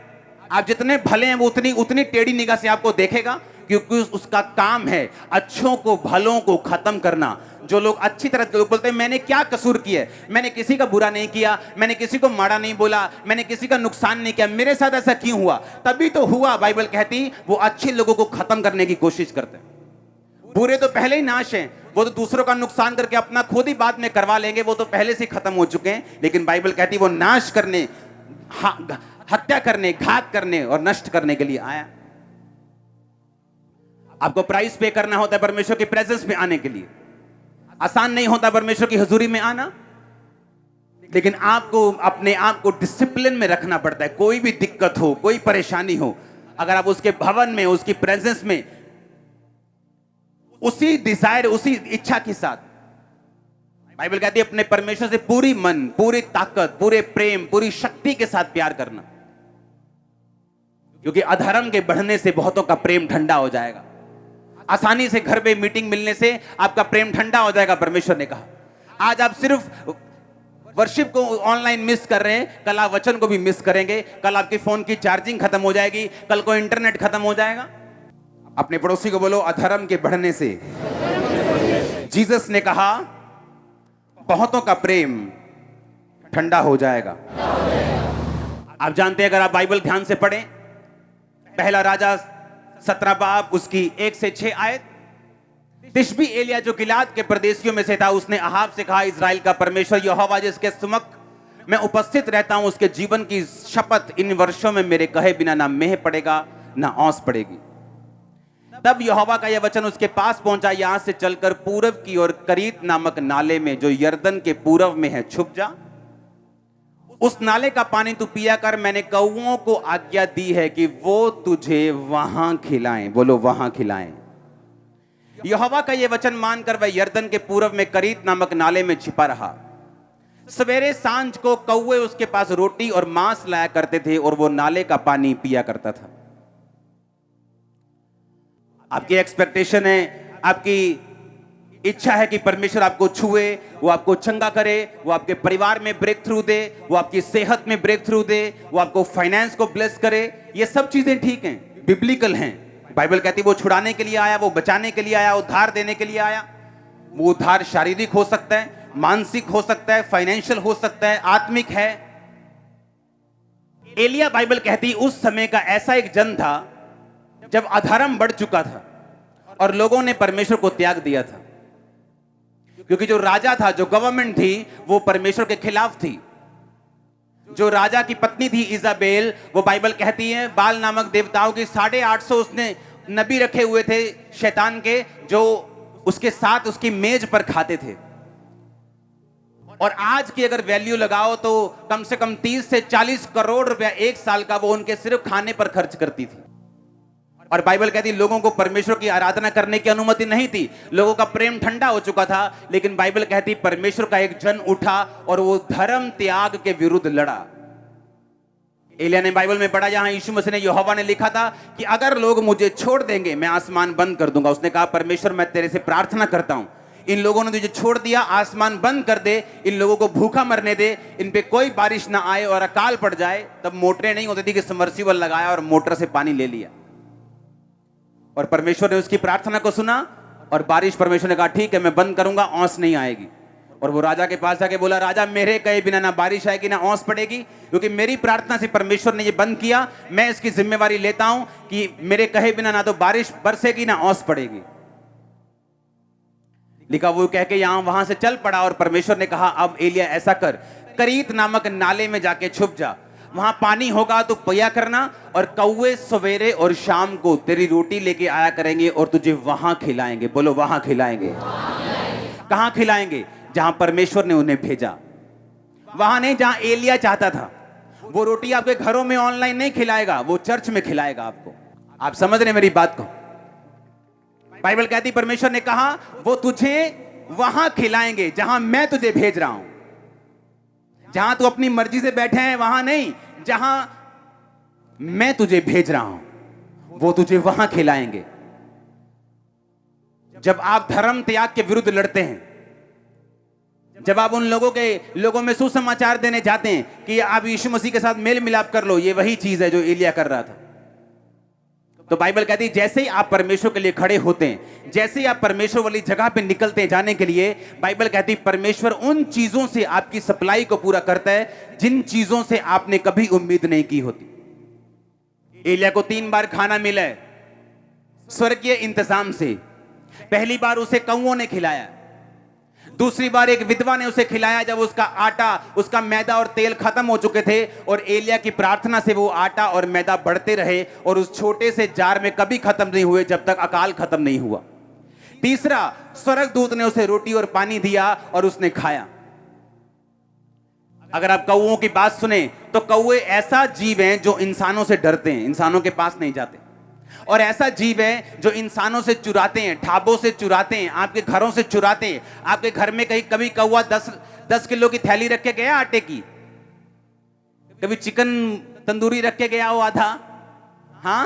आप जितने भले हैं वो उतनी टेढ़ी निगाह से आपको देखेगा, क्योंकि उसका काम है अच्छों को, भलों को खत्म करना। जो लोग अच्छी तरह लोग बोलते हैं, मैंने क्या कसूर किया है, मैंने किसी का बुरा नहीं किया, मैंने किसी को माड़ा नहीं बोला, मैंने किसी का नुकसान नहीं किया, मेरे साथ ऐसा क्यों हुआ? तभी तो हुआ। बाइबल कहती वो अच्छे लोगों को खत्म करने की कोशिश करते हैं। बुरे तो पहले ही नाश हैं, वो तो दूसरों का नुकसान करके अपना खुद ही बाद में करवा लेंगे, वो तो पहले से खत्म हो चुके हैं। लेकिन बाइबल कहती वो नाश करने, हत्या करने, घात करने और नष्ट करने के लिए आया। आपको प्राइस पे करना होता है परमेश्वर की प्रेजेंस में आने के लिए। आसान नहीं होता परमेश्वर की हुजूरी में आना, लेकिन आपको अपने आप को डिसिप्लिन में रखना पड़ता है। कोई भी दिक्कत हो, कोई परेशानी हो, अगर आप उसके भवन में, उसकी प्रेजेंस में उसी डिजायर, उसी इच्छा के साथ, बाइबल कहती है अपने परमेश्वर से पूरी मन, पूरी ताकत, पूरे प्रेम, पूरी शक्ति के साथ प्यार करना। क्योंकि अधर्म के बढ़ने से बहुतों का प्रेम ठंडा हो जाएगा। आसानी से घर पे मीटिंग मिलने से आपका प्रेम ठंडा हो जाएगा, परमेश्वर ने कहा। आज आप सिर्फ वर्शिप को ऑनलाइन मिस कर रहे हैं, कल आप वचन को भी मिस करेंगे। कल आपके फोन की चार्जिंग खत्म हो जाएगी, कल को इंटरनेट खत्म हो जाएगा। अपने पड़ोसी को बोलो, अधर्म के बढ़ने से जीसस ने कहा बहुतों का प्रेम ठंडा हो जाएगा। आप जानते हैं, अगर आप बाइबल ध्यान से पढ़ें, पहला राजा 17 बाब उसकी 1 से 6 आयत, तिशबी एलिया जो गिलाद के प्रदेशियों में से था, उसने अहाब से कहा, इजराइल का परमेश्वर यहोवा जिसके सम्मुख मैं उपस्थित रहता हूं, उसके जीवन की शपथ, इन वर्षों में मेरे कहे बिना ना मेह पड़ेगा ना औंस पड़ेगी। तब यहोवा का यह वचन उसके पास पहुंचा, यहां से चलकर पूरब की ओर करीत नामक नाले में जो यरदन के पूरब में है छुप जा। उस नाले का पानी तू पिया कर। मैंने कौओं को आज्ञा दी है कि वो तुझे वहां खिलाएं। बोलो, वहां खिलाएं। यहोवा का यह वचन मानकर वह यरदन के पूरब में करीत नामक नाले में छिपा रहा। सवेरे सांझ को कौवे उसके पास रोटी और मांस लाया करते थे और वो नाले का पानी पिया करता था। आपकी एक्सपेक्टेशन है, आपकी इच्छा है कि परमेश्वर आपको छुए, वो आपको चंगा करे, वो आपके परिवार में ब्रेक थ्रू दे, वो आपकी सेहत में ब्रेक थ्रू दे, वो आपको फाइनेंस को ब्लेस करे। ये सब चीजें ठीक हैं, बिब्लिकल हैं। बाइबल कहती है वो छुड़ाने के लिए आया, वो बचाने के लिए आया, उद्धार देने के लिए आया। वो उद्धार शारीरिक हो सकता है, मानसिक हो सकता है, फाइनेंशियल हो सकता है, आत्मिक है। एलिया, बाइबल कहती है, उस समय का ऐसा एक जन था जब अधर्म बढ़ चुका था और लोगों ने परमेश्वर को त्याग दिया था, क्योंकि जो राजा था, जो गवर्नमेंट थी, वो परमेश्वर के खिलाफ थी। जो राजा की पत्नी थी इजाबेल, वो बाइबल कहती है बाल नामक देवताओं की 850 उसने नबी रखे हुए थे शैतान के, जो उसके साथ उसकी मेज पर खाते थे। और आज की अगर वैल्यू लगाओ तो कम से कम 30 से 40 करोड़ रुपया एक साल का वो उनके सिर्फ खाने पर खर्च करती थी। और बाइबल कहती है लोगों को परमेश्वर की आराधना करने की अनुमति नहीं थी, लोगों का प्रेम ठंडा हो चुका था। लेकिन बाइबल कहती परमेश्वर का एक जन उठा और वो धर्म त्याग के विरुद्ध लड़ा। एलिया ने बाइबल में पढ़ा, जहां यीशु मसीह ने, यहोवा ने लिखा था कि अगर लोग मुझे छोड़ देंगे मैं आसमान बंद कर दूंगा। उसने कहा परमेश्वर मैं तेरे से प्रार्थना करता हूं, इन लोगों ने तुझे छोड़ दिया, आसमान बंद कर दे, इन लोगों को भूखा मरने दे, इन पे कोई बारिश ना आए और अकाल पड़ जाए। तब मोटरें नहीं होती थी कि सबमर्सिबल लगाया और मोटर से पानी ले लिया। और परमेश्वर ने उसकी प्रार्थना को सुना और बारिश, परमेश्वर ने कहा ठीक है मैं बंद करूंगा, औंस नहीं आएगी। और वो राजा के पास जाके बोला, राजा मेरे कहे बिना ना बारिश आएगी ना औंस पड़ेगी, क्योंकि मेरी प्रार्थना से परमेश्वर ने ये बंद किया। मैं इसकी जिम्मेवारी लेता हूं कि मेरे कहे बिना ना तो बारिश बरसेगी ना औंस पड़ेगी। लिखा, वो कह के यहां वहां से चल पड़ा। और परमेश्वर ने कहा अब एलिया ऐसा कर, करीत नामक नाले में जाके छुप जा, वहां पानी होगा तो पिया करना, और कौवे सवेरे और शाम को तेरी रोटी लेके आया करेंगे और तुझे वहां खिलाएंगे। बोलो वहां खिलाएंगे। कहां खिलाएंगे? जहां परमेश्वर ने उन्हें भेजा, वहां नहीं जहां एलिया चाहता था। वो रोटी आपके घरों में ऑनलाइन नहीं खिलाएगा, वो चर्च में खिलाएगा आपको। आप समझ रहे मेरी बात को? बाइबल कहती परमेश्वर ने कहा वो तुझे वहां खिलाएंगे जहां मैं तुझे भेज रहा हूं। जहां तू अपनी मर्जी से बैठे हैं वहां नहीं, जहां मैं तुझे भेज रहा हूं वो तुझे वहां खिलाएंगे। जब आप धर्म त्याग के विरुद्ध लड़ते हैं, जब आप उन लोगों में सुसमाचार देने जाते हैं कि आप यीशु मसीह के साथ मेल मिलाप कर लो, ये वही चीज है जो एलिया कर रहा था। तो बाइबल कहती है जैसे ही आप परमेश्वर के लिए खड़े होते हैं, जैसे ही आप परमेश्वर वाली जगह पे निकलते हैं जाने के लिए, बाइबल कहती है परमेश्वर उन चीजों से आपकी सप्लाई को पूरा करता है जिन चीजों से आपने कभी उम्मीद नहीं की होती। एलिया को 3 बार खाना मिला है स्वर्गीय इंतजाम से। पहली बार उसे कौओं ने खिलाया, दूसरी बार एक विधवा ने उसे खिलाया जब उसका आटा, उसका मैदा और तेल खत्म हो चुके थे, और एलिया की प्रार्थना से वो आटा और मैदा बढ़ते रहे और उस छोटे से जार में कभी खत्म नहीं हुए जब तक अकाल खत्म नहीं हुआ। तीसरा, स्वर्गदूत ने उसे रोटी और पानी दिया और उसने खाया। अगर आप कौओं की बात सुने तो कौए ऐसा जीव हैं जो इंसानों से डरते हैं, इंसानों के पास नहीं जाते, और ऐसा जीव है जो इंसानों से चुराते हैं, ढाबों से चुराते हैं, आपके घरों से चुराते हैं। आपके घर में कहीं कभी कौवा 10 किलो की थैली रख के गया आटे की? कभी चिकन तंदूरी रख के गया हो आधा? हाँ,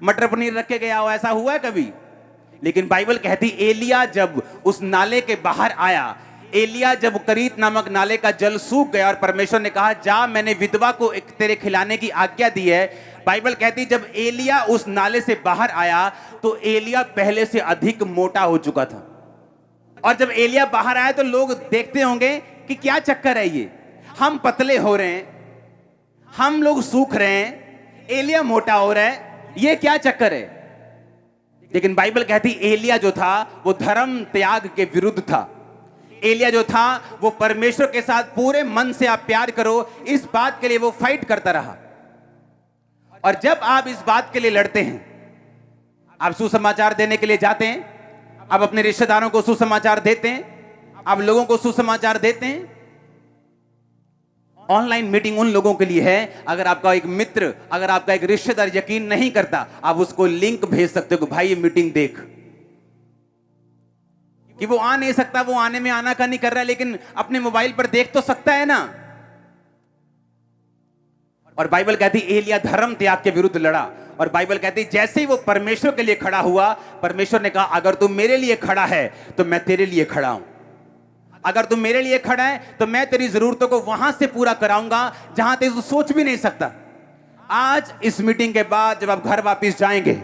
मटर पनीर रख के गया हो? ऐसा हुआ है कभी? लेकिन बाइबल कहती एलिया जब उस नाले के बाहर आया, एलिया जब करीत नामक नाले का जल सूख गया और परमेश्वर ने कहा जा मैंने विधवा को तेरे खिलाने की आज्ञा दी है। बाइबल कहती जब एलिया उस नाले से बाहर आया तो एलिया पहले से अधिक मोटा हो चुका था। और जब एलिया बाहर आया तो लोग देखते होंगे कि क्या चक्कर है ये, हम पतले हो रहे हैं, हम लोग सूख रहे हैं, एलिया मोटा हो रहा है, ये क्या चक्कर है? लेकिन बाइबल कहती एलिया जो था वो धर्म त्याग के विरुद्ध था। एलिया जो था वो परमेश्वर के साथ पूरे मन से आप प्यार करो इस बात के लिए वो फाइट करता रहा। और जब आप इस बात के लिए लड़ते हैं, आप सुसमाचार देने के लिए जाते हैं, आप अपने रिश्तेदारों को सुसमाचार देते हैं, आप लोगों को सुसमाचार देते हैं। ऑनलाइन मीटिंग उन लोगों के लिए है, अगर आपका एक मित्र, अगर आपका एक रिश्तेदार यकीन नहीं करता, आप उसको लिंक भेज सकते हो कि भाई ये मीटिंग देख। कि वो आ नहीं सकता, वो आने में आना का नहीं कर रहा है, लेकिन अपने मोबाइल पर देख तो सकता है ना। और बाइबल कहती एलिया धर्म त्याग के विरुद्ध लड़ा। और बाइबल कहती है जैसे ही वो परमेश्वर के लिए खड़ा हुआ, परमेश्वर ने कहा अगर तू मेरे लिए खड़ा है तो मैं तेरे लिए खड़ा हूं। अगर तू मेरे लिए खड़ा है तो मैं तेरी जरूरतों को वहां से पूरा कराऊंगा जहां तू सोच भी नहीं सकता। आज इस मीटिंग के बाद जब आप घर वापस जाएंगे,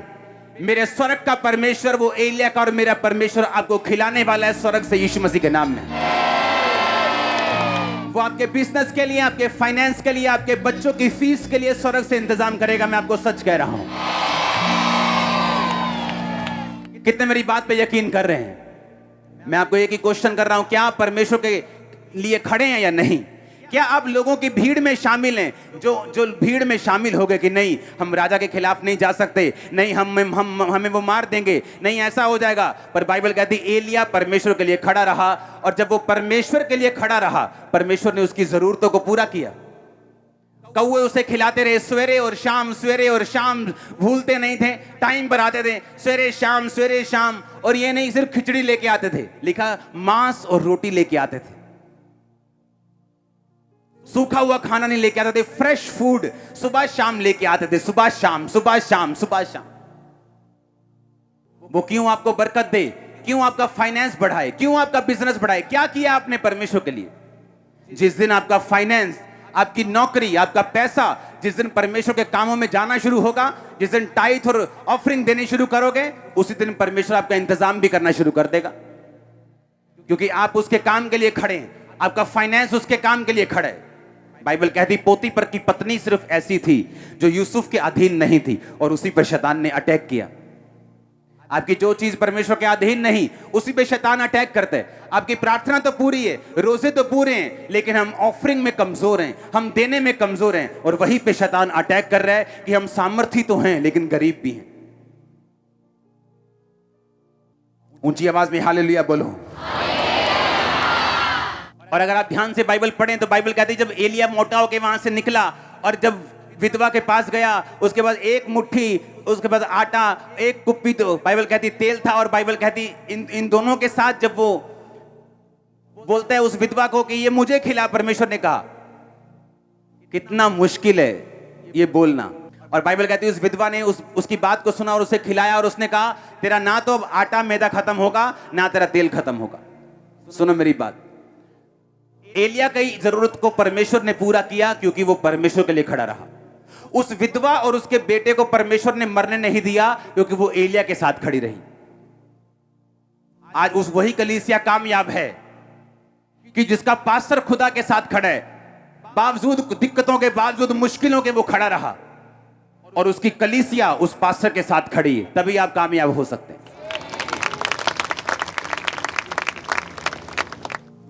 मेरे स्वर्ग का परमेश्वर, वो एलिया का और मेरा परमेश्वर आपको खिलाने वाला है स्वर्ग से, यीशु मसीह के नाम में। वो आपके बिजनेस के लिए, आपके फाइनेंस के लिए, आपके बच्चों की फीस के लिए स्वर्ग से इंतजाम करेगा। मैं आपको सच कह रहा हूं। कितने मेरी बात पे यकीन कर रहे हैं? मैं आपको एक ही क्वेश्चन कर रहा हूं, क्या आप परमेश्वर के लिए खड़े हैं या नहीं? क्या आप लोगों की भीड़ में शामिल हैं, जो भीड़ में शामिल हो गए कि नहीं हम राजा के खिलाफ नहीं जा सकते, नहीं हम हमें वो मार देंगे, नहीं ऐसा हो जाएगा। पर बाइबल कहती एलिया परमेश्वर के लिए खड़ा रहा, और जब वो परमेश्वर के लिए खड़ा रहा, परमेश्वर ने उसकी जरूरतों को पूरा किया। कौवे उसे खिलाते रहे सवेरे और शाम, सवेरे और शाम, भूलते नहीं थे, टाइम पर आते थे, सवेरे शाम। और ये नहीं सिर्फ खिचड़ी लेके आते थे, लिखा मांस और रोटी लेके आते थे। सूखा हुआ खाना नहीं लेके आते थे, फ्रेश फूड सुबह शाम लेके आते थे, सुबह शाम। वो क्यों आपको बरकत दे, क्यों आपका फाइनेंस बढ़ाए, क्यों आपका बिजनेस बढ़ाए? क्या किया आपने परमेश्वर के लिए? जिस दिन आपका फाइनेंस, आपकी नौकरी, आपका पैसा, जिस दिन परमेश्वर के कामों में जाना शुरू होगा, जिस दिन टाइथ और ऑफरिंग देने शुरू करोगे, उसी दिन परमेश्वर आपका इंतजाम भी करना शुरू कर देगा, क्योंकि आप उसके काम के लिए खड़े हैं। आपका फाइनेंस उसके काम के लिए खड़ा है। बाइबल कहती पोतीफर की पत्नी सिर्फ ऐसी थी जो यूसुफ के अधीन नहीं थी, और उसी पर शैतान ने अटैक किया। आपकी जो चीज परमेश्वर के अधीन नहीं, उसी पे शैतान अटैक करता है। आपकी प्रार्थना तो पूरी है, रोजे तो पूरे हैं, लेकिन हम ऑफरिंग में कमजोर हैं, हम देने में कमजोर हैं, और वहीं पे शैतान अटैक कर रहा है कि हम सामर्थी तो हैं लेकिन गरीब भी हैं। ऊंची आवाज में हालेलुया बोलो। और अगर आप ध्यान से बाइबल पढ़ें तो बाइबल कहती है जब एलिया मोटा होकर वहां से निकला और जब विधवा के पास गया, उसके बाद एक मुट्ठी, उसके बाद आटा, एक कुप्पी, तो बाइबल कहती तेल था। और बाइबल कहती इन दोनों के साथ जब वो बोलता है उस विधवा को कि ये मुझे खिला, परमेश्वर ने कहा कितना मुश्किल है ये बोलना। और बाइबल कहती है उस विधवा ने उसकी बात को सुना और उसे खिलाया, और उसने कहा तेरा ना तो अब आटा मैदा खत्म होगा, ना तेरा तेल खत्म होगा। सुनो मेरी बात, एलिया की जरूरत को परमेश्वर ने पूरा किया क्योंकि वो परमेश्वर के लिए खड़ा रहा। उस विधवा और उसके बेटे को परमेश्वर ने मरने नहीं दिया क्योंकि वो एलिया के साथ खड़ी रही। आज उस वही कलीसिया कामयाब है कि जिसका पास्टर खुदा के साथ खड़ा है, बावजूद दिक्कतों के, बावजूद मुश्किलों के वो खड़ा रहा, और उसकी कलीसिया उस पास्टर के साथ खड़ी है। तभी आप कामयाब हो सकते हैं।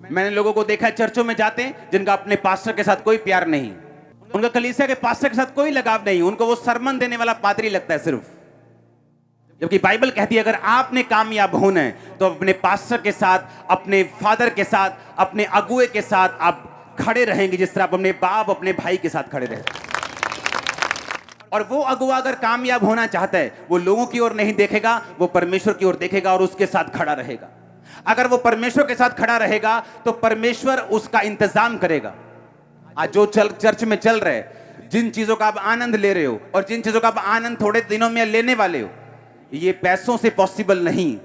मैंने लोगों को देखा चर्चों में जाते हैं जिनका अपने पास्टर के साथ कोई प्यार नहीं, उनका कलीसिया के पास्टर के साथ कोई लगाव नहीं, उनको वो सरमन देने वाला पादरी लगता है सिर्फ। जबकि बाइबल कहती है अगर आपने कामयाब होना है तो अपने पास्टर के साथ, अपने फादर के साथ, अपने अगुए के साथ आप खड़े रहेंगे, जिस तरह आप अपने बाप, अपने भाई के साथ खड़े रहे। और वो अगुआ अगर कामयाब होना चाहता है, वो लोगों की ओर नहीं देखेगा, वो परमेश्वर की ओर देखेगा और उसके साथ खड़ा रहेगा। अगर वो परमेश्वर के साथ खड़ा रहेगा तो परमेश्वर उसका इंतजाम करेगा। आज जो चर्च में चल रहे, जिन चीजों का आप आनंद ले रहे हो और जिन चीजों का आप आनंद थोड़े दिनों में लेने वाले हो, ये पैसों से पॉसिबल नहीं।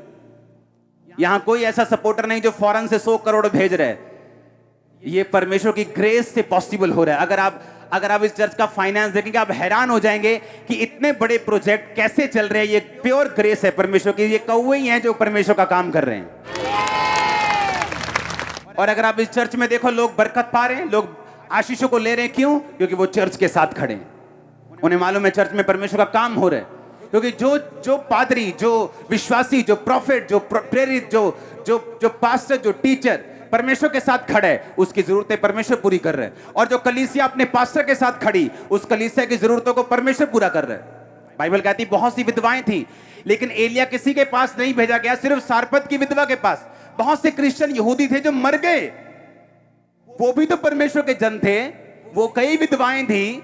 यहां कोई ऐसा सपोर्टर नहीं जो फौरन से 100 करोड़ भेज रहे हैं। ये परमेश्वर की ग्रेस से पॉसिबल हो रहा है। अगर आप इस चर्च का फाइनेंस देखेंगे आप हैरान हो जाएंगे कि इतने बड़े प्रोजेक्ट कैसे चल रहे हैं। ये प्योर ग्रेस है परमेश्वर की। ये कौवे ही हैं जो परमेश्वर का काम कर रहे हैं। और अगर आप इस चर्च में देखो, लोग बरकत पा रहे हैं, लोग आशीषों को ले रहे हैं। क्यों? क्योंकि वो चर्च के साथ खड़े हैं। उन्हें मालूम है चर्च में परमेश्वर का काम हो रहा है। क्योंकि जो पादरी, जो विश्वासी, जो प्रॉफिट, जो प्रेरित, जो पास्टर, जो टीचर परमेश्वर के साथ खड़ा है, उसकी जरूरतें परमेश्वर पूरी कर रहे हैं। और जो कलीसिया अपने पास्टर के साथ खड़ी, उस कलीसिया की जरूरतों को परमेश्वर पूरा कर रहे हैं। बाइबल कहती बहुत सी विधवाएं थी, लेकिन एलिया किसी के पास नहीं भेजा गया, सिर्फ सारपत की विधवा के पास। बहुत से क्रिश्चियन यहूदी थे जो मर गए, वो भी तो परमेश्वर के जन थे। वो कई विधवाएं थी,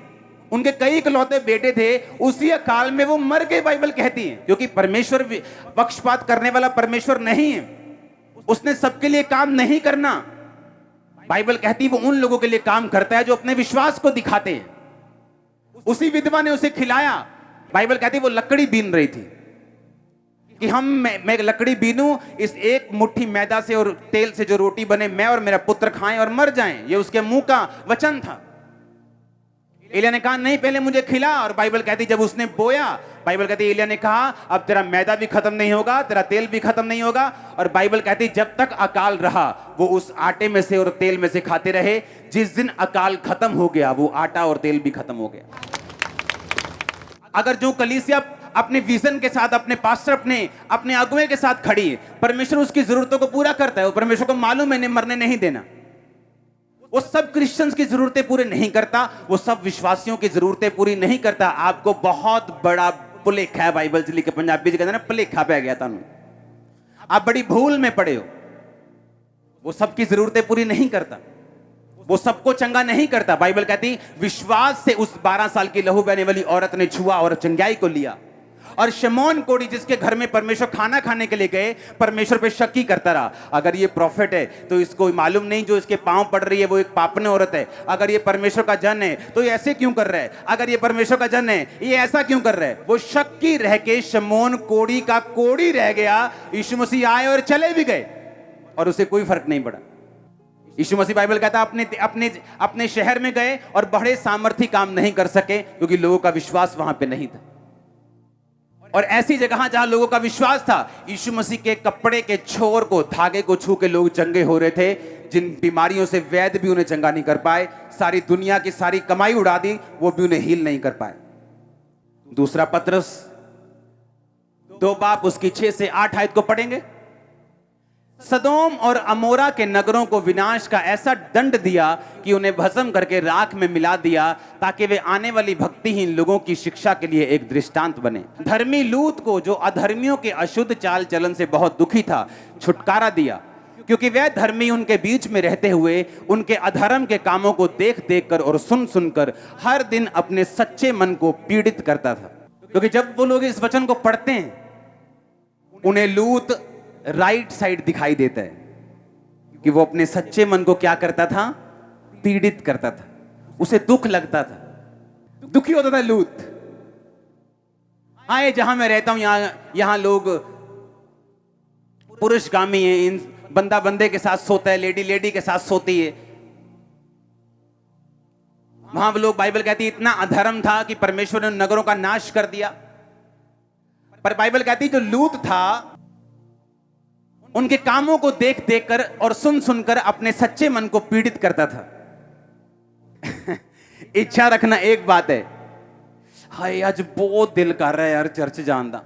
उनके कई इकलौते बेटे थे, उसी काल में वो मर गए। बाइबल कहती है क्योंकि परमेश्वर पक्षपात करने वाला परमेश्वर नहीं है, उसने सबके लिए काम नहीं करना। बाइबल कहती है वो उन लोगों के लिए काम करता है जो अपने विश्वास को दिखाते हैं। उसी विधवा ने उसे खिलाया। बाइबल कहती है वो लकड़ी बीन रही थी कि मैं लकड़ी बीनूं, इस एक मुट्ठी मैदा से और तेल से जो रोटी बने मैं और मेरा पुत्र खाएं और मर जाएं। ये उसके मुंह का वचन था। एलिय्याह ने कहा नहीं, पहले मुझे खिला। और बाइबल कहती जब उसने बोया, बाइबल कहती एलिय्याह ने कहा अब तेरा मैदा भी खत्म नहीं होगा, तेरा तेल भी खत्म नहीं होगा। और बाइबल कहती जब तक अकाल रहा वो उस आटे में से और तेल में से खाते रहे। जिस दिन अकाल खत्म हो गया वो आटा और तेल भी खत्म हो गया। अगर जो कलीसिया अपने विजन के साथ, अपने पास्टर, अपने अगुवे के साथ खड़ी है, परमेश्वर उसकी जरूरतों को पूरा करता है। वो परमेश्वर को मालूम है इन्हें मरने नहीं देना। वो सब क्रिश्चियंस की जरूरतें पूरी नहीं करता, वो सब विश्वासियों की जरूरतें पूरी नहीं करता। आपको बहुत बड़ा भुलेखा है, बाइबल च लिखे पंजाबी च कहते हैं ना, भुलेखा पै गया तानू, आप बड़ी भूल में पड़े हो। वो सबकी जरूरतें पूरी नहीं करता, वो सबको चंगा नहीं करता। बाइबल कहती विश्वास से उस 12 साल की लहू बहने वाली औरत ने छुआ और चंगाई को लिया। और शमौन कोढ़ी जिसके घर में परमेश्वर खाना खाने के लिए गए, परमेश्वर पे शक ही करता रहा। अगर ये प्रॉफिट है तो इसको मालूम नहीं जो इसके पांव पड़ रही है वो एक पापने औरत है। अगर ये परमेश्वर का जन है तो ये ऐसे क्यों कर रहा है? अगर ये परमेश्वर का जन है ये ऐसा क्यों कर रहा है? वो शक्की रह के शमौन कोढ़ी का कोढ़ी रह गया। यीशु मसीह आए और चले भी गए और उसे कोई फर्क नहीं पड़ा। यीशु मसीह बाइबल कहता अपने शहर में गए और बड़े सामर्थी काम नहीं कर सके क्योंकि लोगों का विश्वास वहां पे नहीं था। और ऐसी जगह जहां लोगों का विश्वास था, यीशु मसीह के कपड़े के छोर को, धागे को छू के लोग चंगे हो रहे थे। जिन बीमारियों से वैद्य भी उन्हें चंगा नहीं कर पाए, सारी दुनिया की सारी कमाई उड़ा दी, वो भी उन्हें हील नहीं कर पाए। दूसरा पत्रस 2 बाब उसकी 6 से 8 आयत को पढ़ेंगे। सदोम और अमोरा के नगरों को विनाश का ऐसा दंड दिया कि उन्हें भस्म करके राख में मिला दिया, ताकि वे आने वाली भक्तिहीन लोगों की शिक्षा के लिए एक दृष्टांत बने। धर्मी लूत को, जो अधर्मियों के अशुद्ध चाल चलन से बहुत दुखी था, छुटकारा दिया, क्योंकि वह धर्मी उनके बीच में रहते हुए उनके अधर्म के कामों को देख देख कर और सुन सुनकर हर दिन अपने सच्चे मन को पीड़ित करता था। क्योंकि जब वो लोग इस वचन को पढ़ते हैं उन्हें लूत राइट साइड दिखाई देता है कि वो अपने सच्चे मन को क्या करता था? पीड़ित करता था। उसे दुख लगता था, दुखी होता था लूत। आए जहां मैं रहता हूं यहां लोग पुरुषगामी हैं, इन बंदा बंदे के साथ सोता है, लेडी लेडी के साथ सोती है। वहां लोग, बाइबल कहती है, इतना अधर्म था कि परमेश्वर ने नगरों का नाश कर दिया। पर बाइबल कहती है जो लूत था उनके कामों को देख देख कर और सुन सुनकर अपने सच्चे मन को पीड़ित करता था। इच्छा रखना एक बात है, हाय आज बहुत दिल कर रहा है यार चर्च जान दा,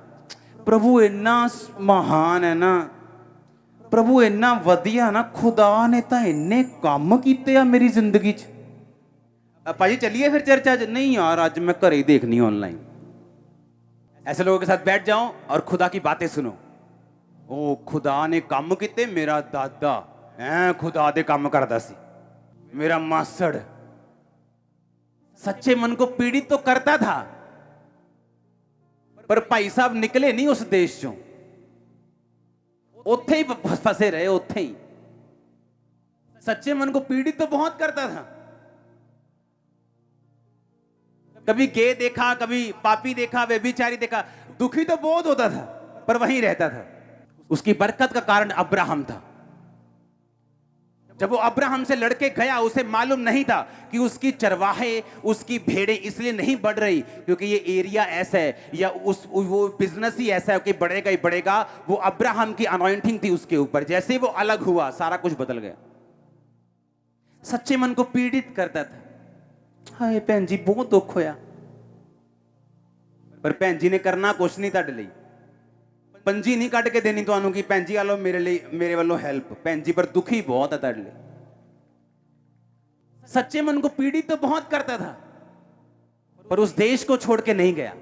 प्रभु इन्ना महान है ना, प्रभु इन्ना वधिया ना, खुदा ने तो इन्ने काम कीते आ मेरी जिंदगी च। भाजी चलिए फिर चर्च आज। नहीं यार आज मैं घर ही देखनी ऑनलाइन। ऐसे लोगों के साथ बैठ जाओ और खुदा की बातें सुनो। ओ खुदा ने काम किते, मेरा दादा खुदा दे काम करता सी, मेरा मासड़। सच्चे मन को पीड़ित तो करता था, पर भाई साहब निकले नहीं उस देश चों, उत्थे ही फंसे रहे, उत्थे ही। सच्चे मन को पीड़ित तो बहुत करता था। कभी गे देखा, कभी पापी देखा, व्यभिचारी देखा, दुखी तो बहुत होता था पर वहीं रहता था। उसकी बरकत का कारण अब्राहम था। जब वो अब्राहम से लड़के गया, उसे मालूम नहीं था कि उसकी चरवाहे, उसकी भेड़ें इसलिए नहीं बढ़ रही क्योंकि ये एरिया ऐसा है या वो बिजनेस ही ऐसा है कि बढ़ेगा ही बढ़ेगा। वो अब्राहम की अनॉइंटिंग थी उसके ऊपर। जैसे ही वो अलग हुआ सारा कुछ बदल गया। सच्चे मन को पीड़ित करता था। हाय भैन जी बहुत दुख होया, पर भैन जी ने करना कुछ नहीं तुहाडे लई। पंजी नहीं कट के देनी तुहानू कि भैन जी आलो मेरे वालों हेल्प। भैन जी पर दुखी बहुत है तुहाडे लई। सच्चे मन को पीड़ित तो बहुत करता था पर उस देश को छोड़ के नहीं गया।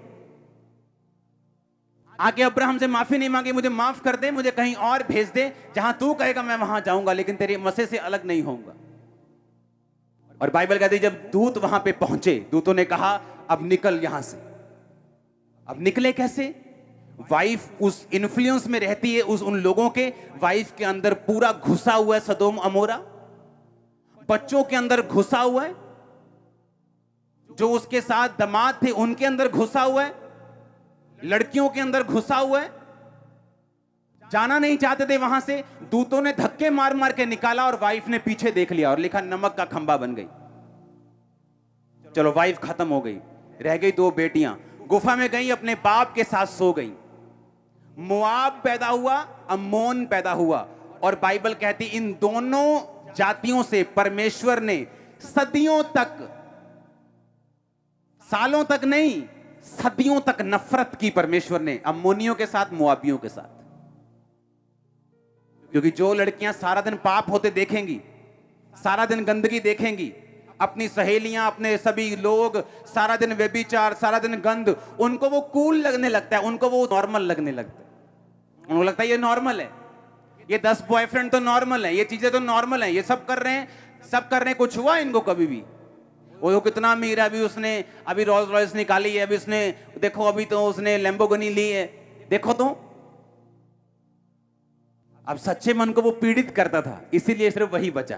आके अब्राहम से माफी नहीं मांगी, मुझे माफ कर दे, मुझे कहीं और भेज दे, जहां तू कहेगा मैं वहां जाऊंगा, लेकिन तेरे मसे से अलग नहीं होऊंगा। और बाइबल कहती है जब दूत वहां पे पहुंचे, दूतों ने कहा अब निकल यहां से। अब निकले कैसे? वाइफ उस इन्फ्लुएंस में रहती है, उन लोगों के वाइफ के अंदर पूरा घुसा हुआ है सदोम अमोरा, बच्चों के अंदर घुसा हुआ है, जो उसके साथ दामाद थे उनके अंदर घुसा हुआ है, लड़कियों के अंदर घुसा हुआ है, जाना नहीं चाहते थे वहां से, दूतों ने धक्के मार मार के निकाला और वाइफ ने पीछे देख लिया और लिखा नमक का खंबा बन गई। चलो वाइफ खत्म हो गई, रह गई 2 बेटियां, गुफा में गई, अपने बाप के साथ सो गई। मोआब पैदा हुआ, अम्मोन पैदा हुआ, और बाइबल कहती इन दोनों जातियों से परमेश्वर ने सदियों तक, सालों तक नहीं, सदियों तक नफरत की परमेश्वर ने अम्मोनियों के साथ, मोआबियों के साथ। क्योंकि जो लड़कियां सारा दिन पाप होते देखेंगी, सारा दिन गंदगी देखेंगी, अपनी सहेलियां, अपने सभी लोग सारा दिन व्यभिचार, सारा दिन गंद, उनको वो कूल लगने लगता है, उनको वो नॉर्मल लगने लगता है। उनको लगता है ये नॉर्मल है, ये 10 बॉयफ्रेंड तो नॉर्मल है, ये चीजें तो नॉर्मल है, ये सब कर रहे हैं, सब कर रहे हैं। कुछ हुआ इनको कभी भी? वो कितना अमीर है, अभी उसने अभी रोल्स रॉयस निकाली है, अभी उसने देखो, अभी तो उसने लैम्बोर्गिनी ली है, देखो तो। अब सच्चे मन को वो पीड़ित करता था, इसीलिए सिर्फ वही बचा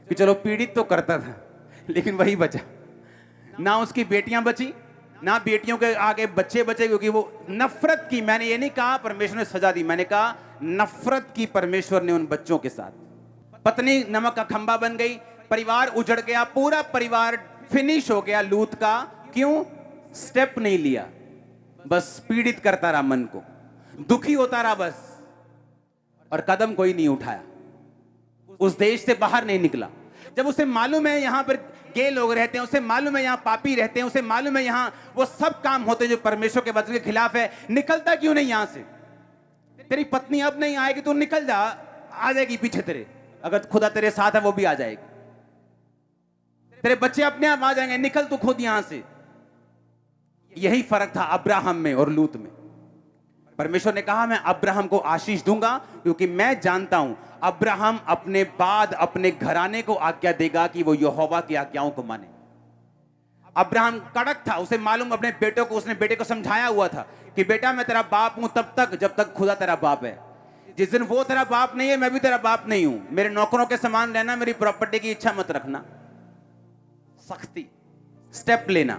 कि चलो पीड़ित तो करता था, लेकिन वही बचा। ना उसकी बेटियां बची, ना बेटियों के आगे बच्चे बचे, क्योंकि वो नफरत की, मैंने ये नहीं कहा परमेश्वर ने सजा दी, मैंने कहा नफरत की परमेश्वर ने उन बच्चों के साथ। पत्नी नमक का खंबा बन गई, परिवार उजड़ गया, पूरा परिवार फिनिश हो गया लूत का। क्यों? स्टेप नहीं लिया, बस पीड़ित करता रहा मन को, दुखी होता रहा बस, और कदम कोई नहीं उठाया, उस देश से बाहर नहीं निकला। जब उसे मालूम है यहां पर गे लोग रहते हैं, उसे मालूम है यहां पापी रहते हैं, उसे मालूम है यहां वो सब काम होते हैं जो परमेश्वर के वचन के खिलाफ है, निकलता क्यों नहीं यहां से? तेरी पत्नी अब नहीं आएगी, तू निकल जा, आ जाएगी पीछे तेरे, अगर खुदा तेरे साथ है वो भी आ जाएगी। तेरे बच्चे अपने आप आ जाएंगे, निकल तू खुद यहां से। यही फर्क था अब्राहम में और लूत में। परमेश्वर ने कहा मैं अब्राहम को आशीष दूंगा, क्योंकि मैं जानता हूं अब्राहम अपने बाद अपने घराने को आज्ञा देगा कि वो यहोवा की आज्ञाओं को माने। अब्राहम कड़क था, उसे मालूम, अपने बेटों को, उसने बेटे को समझाया हुआ था कि बेटा मैं तेरा बाप हूं तब तक जब तक खुदा तेरा बाप है। जिस दिन वो तेरा बाप नहीं है, मैं भी तेरा बाप नहीं हूं। मेरे नौकरों के समान रहना, मेरी प्रॉपर्टी की इच्छा मत रखना। सख्ती, स्टेप लेना।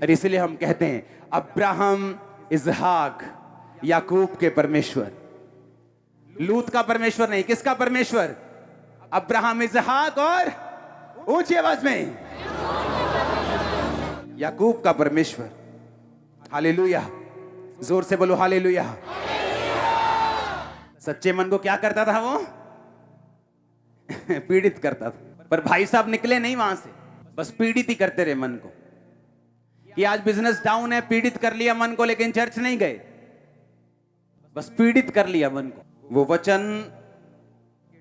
और इसलिए हम कहते हैं अब्राहम, इसहाक, याकूब के परमेश्वर, लूत का परमेश्वर नहीं। किसका परमेश्वर? अब्राहम, इसहाक और ऊंची आवाज में याकूब का परमेश्वर। हालेलुया, जोर से बोलो हालेलुया। सच्चे मन को क्या करता था वो? पीड़ित करता था। पर भाई साहब निकले नहीं वहां से, बस पीड़ित ही करते रहे मन को। कि आज बिजनेस डाउन है, पीड़ित कर लिया मन को, लेकिन चर्च नहीं गए, बस पीड़ित कर लिया मन को। वो वचन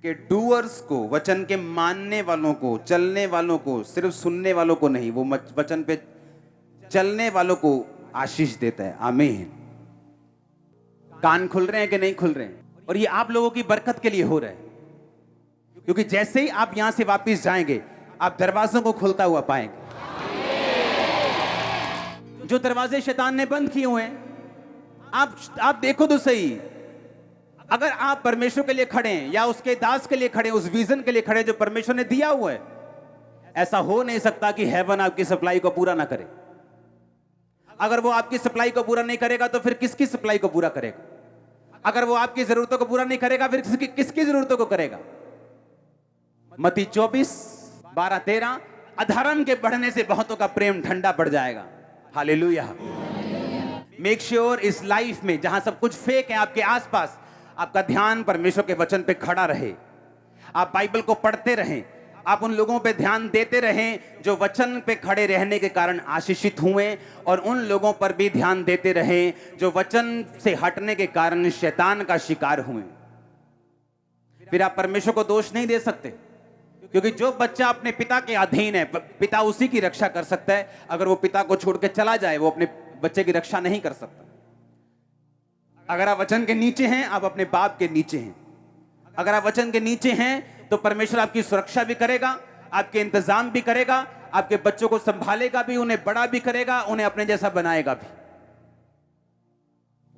के डूअर्स को, वचन के मानने वालों को, चलने वालों को, सिर्फ सुनने वालों को नहीं, वो वचन पे चलने वालों को आशीष देता है। आमीन। कान खुल रहे हैं कि नहीं खुल रहे हैं? और ये आप लोगों की बरकत के लिए हो रहा है, क्योंकि जैसे ही आप यहां से वापस जाएंगे, आप दरवाजों को खुलता हुआ पाएंगे। जो दरवाजे शैतान ने बंद किए हुए हैं, आप देखो तो सही। अगर आप परमेश्वर के लिए खड़े हैं या उसके दास के लिए खड़े हैं, उस विजन के लिए खड़े जो परमेश्वर ने दिया हुआ है, ऐसा हो नहीं सकता कि हेवन आपकी सप्लाई को पूरा ना करे। अगर वो आपकी सप्लाई को पूरा नहीं करेगा तो फिर किसकी सप्लाई को पूरा करेगा? अगर वो आपकी जरूरतों को पूरा नहीं करेगा फिर किसकी जरूरतों को करेगा? मत्ती 24:12-13, अधर्म के बढ़ने से बहुतों का प्रेम ठंडा पड़ जाएगा। हालेलुया। मेक श्योर इस लाइफ में जहां सब कुछ फेक है आपके आसपास, आपका ध्यान परमेश्वर के वचन पे खड़ा रहे। आप बाइबल को पढ़ते रहें, आप उन लोगों पे ध्यान देते रहें जो वचन पे खड़े रहने के कारण आशीषित हुए, और उन लोगों पर भी ध्यान देते रहें जो वचन से हटने के कारण शैतान का शिकार हुए। फिर आप परमेश्वर को दोष नहीं दे सकते, क्योंकि जो बच्चा अपने पिता के अधीन है, पिता उसी की रक्षा कर सकता है। अगर वो पिता को छोड़ के चला जाए, वो अपने बच्चे की रक्षा नहीं कर सकता। अगर आप वचन के नीचे हैं, आप अपने बाप के नीचे हैं। अगर आप वचन के नीचे हैं तो परमेश्वर आपकी सुरक्षा भी करेगा, आपके इंतजाम भी करेगा, आपके बच्चों को संभालेगा भी, उन्हें बड़ा भी करेगा, उन्हें अपने जैसा बनाएगा भी।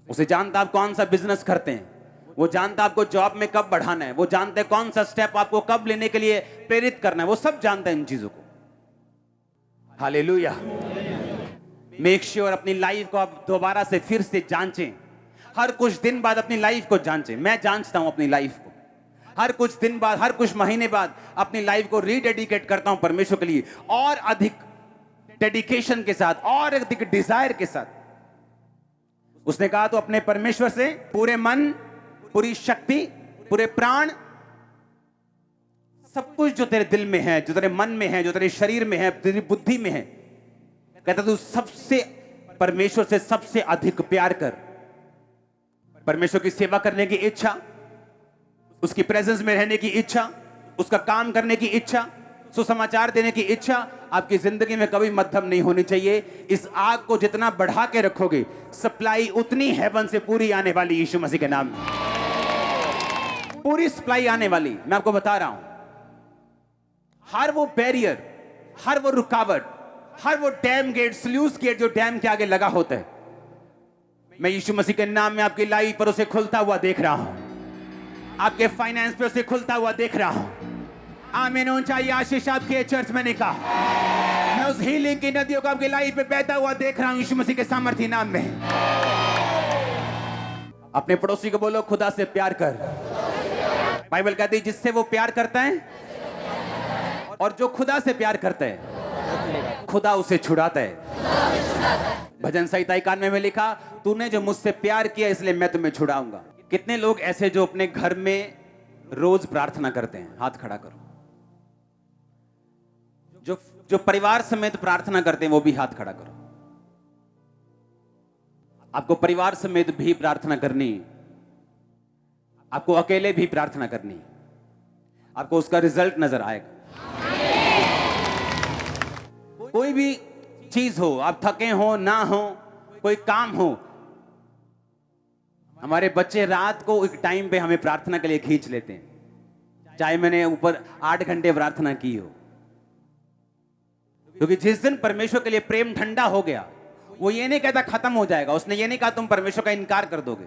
उसे जानता आप कौन सा बिजनेस करते हैं, वो जानता आपको जॉब में कब बढ़ाना है, वो जानते हैं कौन सा स्टेप आपको कब लेने के लिए प्रेरित करना है, वो सब जानता है इन चीजों को। हालेलुया। मेक श्योर अपनी लाइफ को आप दोबारा से फिर से जांचें। हर कुछ दिन बाद अपनी लाइफ को जांचें। मैं जांचता हूं अपनी लाइफ को, हर कुछ दिन बाद, हर कुछ महीने बाद अपनी लाइफ को रीडेडिकेट करता हूं परमेश्वर के लिए, और अधिक डेडिकेशन के साथ, और अधिक डिजायर के साथ। उसने कहा तो अपने परमेश्वर से पूरे मन, पूरी शक्ति, पूरे प्राण, सब कुछ जो तेरे दिल में है, जो तेरे मन में है, जो तेरे शरीर में है, तेरी बुद्धि में है, कहता तू सबसे परमेश्वर से सबसे अधिक प्यार कर। परमेश्वर की सेवा करने की इच्छा, उसकी प्रेजेंस में रहने की इच्छा, उसका काम करने की इच्छा, सुसमाचार देने की इच्छा आपकी जिंदगी में कभी मध्यम नहीं होनी चाहिए। इस आग को जितना बढ़ा के रखोगे, सप्लाई उतनी हेवन से पूरी आने वाली, यीशु मसीह के नाम में पूरी सप्लाई आने वाली। मैं आपको बता रहा हूं, हर वो बैरियर, हर वो रुकावट, हर वो डैम गेट, स्लूस गेट जो डैम के आगे लगा होता है, मैं यीशु मसीह के नाम में आपकी लाइफ पर उसे खुलता हुआ देख रहा हूं। आपके फाइनेंस पे उसे खुलता हुआ देख रहा हूं। आमीन। ऊंचाई आशीष आपके चर्च में ने कहा, मैं उस हीलिंग की नदियों को आपकी लाइफ पे बहता हुआ देख रहा हूं यीशु मसीह के सामर्थ्य नाम में। अपने पड़ोसी को बोलो, खुदा से प्यार कर। बाइबल कहती है जिससे वो प्यार करता है, और जो खुदा से प्यार करता है, खुदा उसे छुड़ाता है। भजन संहिता 91 में लिखा, तूने जो मुझसे प्यार किया इसलिए मैं तुम्हें छुड़ाऊंगा। कितने लोग ऐसे जो अपने घर में रोज प्रार्थना करते हैं? हाथ खड़ा करो। जो परिवार समेत प्रार्थना करते हैं वो भी हाथ खड़ा करो। आपको परिवार समेत भी प्रार्थना करनी, आपको अकेले भी प्रार्थना करनी, आपको उसका रिजल्ट नजर आएगा। कोई भी चीज हो, आप थके हो ना हो, कोई काम हो, हमारे बच्चे रात को एक टाइम पे हमें प्रार्थना के लिए खींच लेते हैं, चाहे मैंने ऊपर 8 घंटे प्रार्थना की हो। क्योंकि जिस दिन परमेश्वर के लिए प्रेम ठंडा हो गया, वो ये नहीं कहता खत्म हो जाएगा। उसने ये नहीं कहा तुम परमेश्वर का इनकार कर दोगे।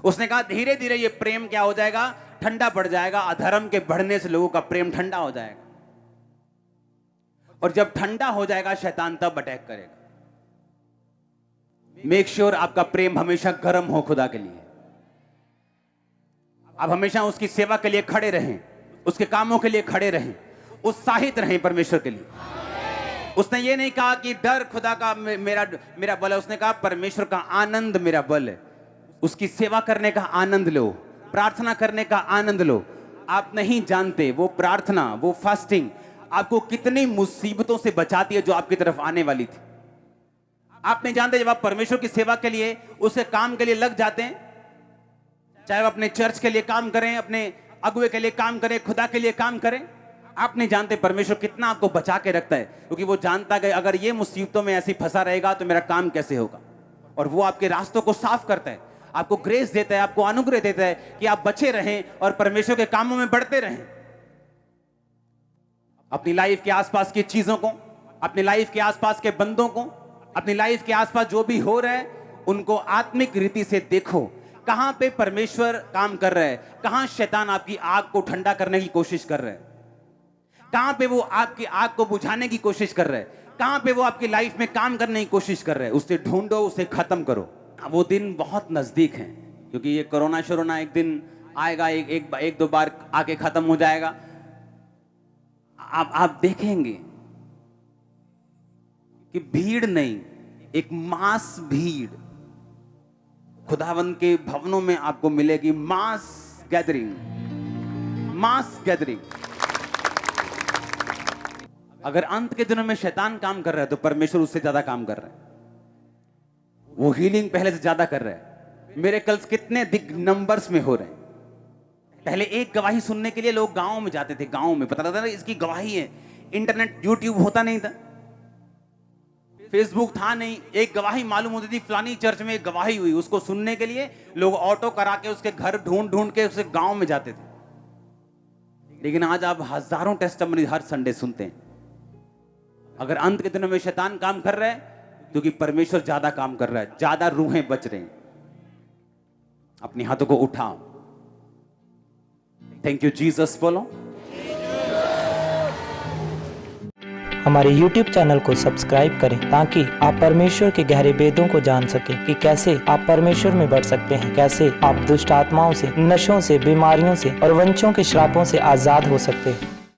उसने कहा धीरे धीरे ये प्रेम क्या हो जाएगा, ठंडा पड़ जाएगा। अधर्म के बढ़ने से लोगों का प्रेम ठंडा हो जाएगा, और जब ठंडा हो जाएगा शैतान तब अटैक करेगा। मेक श्योर आपका प्रेम हमेशा गर्म हो खुदा के लिए। आप हमेशा उसकी सेवा के लिए खड़े रहें, उसके कामों के लिए खड़े रहें, उत्साहित रहें परमेश्वर के लिए। उसने ये नहीं कहा कि डर खुदा का मेरा बल है। उसने कहा परमेश्वर का आनंद मेरा बल है। उसकी सेवा करने का आनंद लो, प्रार्थना करने का आनंद लो। आप नहीं जानते वो प्रार्थना, वो फास्टिंग आपको कितनी मुसीबतों से बचाती है जो आपकी तरफ आने वाली थी। आप नहीं जानते, जब आप परमेश्वर की सेवा के लिए, उसके काम के लिए लग जाते हैं, चाहे वो अपने चर्च के लिए काम करें, अपने अगुए के लिए काम करें, खुदा के लिए काम करें, आप नहीं जानते परमेश्वर कितना आपको बचा के रखता है। क्योंकि वो जानता है अगर ये मुसीबतों में ऐसी फंसा रहेगा तो मेरा काम कैसे होगा। और वो आपके रास्तों को साफ करता है, आपको ग्रेस देता है, आपको अनुग्रह देता है कि आप बचे रहें और परमेश्वर के कामों में बढ़ते रहें। अपनी लाइफ के आसपास की चीजों को, अपनी लाइफ के आसपास के बंदों को, अपनी लाइफ के आसपास जो भी हो रहा है, उनको आत्मिक रीति से देखो। कहां पे परमेश्वर काम कर रहा है, कहां शैतान आपकी आग को ठंडा करने की कोशिश कर रहा है, कहां पे वो आपकी आग को बुझाने की कोशिश कर रहा है, कहां पे वो आपकी लाइफ में काम करने की कोशिश कर रहा है। उसे ढूंढो, उसे खत्म करो। वो दिन बहुत नजदीक है, क्योंकि ये कोरोना शोरोना एक दिन आएगा, एक दो बार आके खत्म हो जाएगा। आप देखेंगे कि भीड़ नहीं, एक मास भीड़ खुदावंद के भवनों में आपको मिलेगी। मास गैदरिंग, मास गैदरिंग। अगर अंत के दिनों में शैतान काम कर रहा है तो परमेश्वर उससे ज्यादा काम कर रहा है। वो हीलिंग पहले से ज्यादा कर रहा है। मिरेकल्स कितने दिग नंबर्स में हो रहे हैं। पहले एक गवाही सुनने के लिए लोग गांव में जाते थे, गांव में पता लगता था इसकी गवाही है। इंटरनेट, यूट्यूब होता नहीं था, फेसबुक था नहीं, एक गवाही मालूम होती थी फलानी चर्च में एक गवाही हुई। उसको सुनने के लिए लोग ऑटो करा के उसके घर ढूंढ ढूंढ के उसे गांव में जाते थे। लेकिन आज आप हजारों टेस्टिमनी हर संडे सुनते हैं। अगर अंत के दिनों में शैतान काम कर रहा है, क्योंकि परमेश्वर ज्यादा काम कर रहा है, ज्यादा रूहें बच रही हैं। अपने हाथों को उठाओ। थैंक यू जीसस बोलो। हमारे YouTube चैनल को सब्सक्राइब करें ताकि आप परमेश्वर के गहरे वेदों को जान सकें कि कैसे आप परमेश्वर में बढ़ सकते हैं, कैसे आप दुष्ट आत्माओं से, नशों से, बीमारियों से और वंशों के श्रापों से आजाद हो सकते हैं।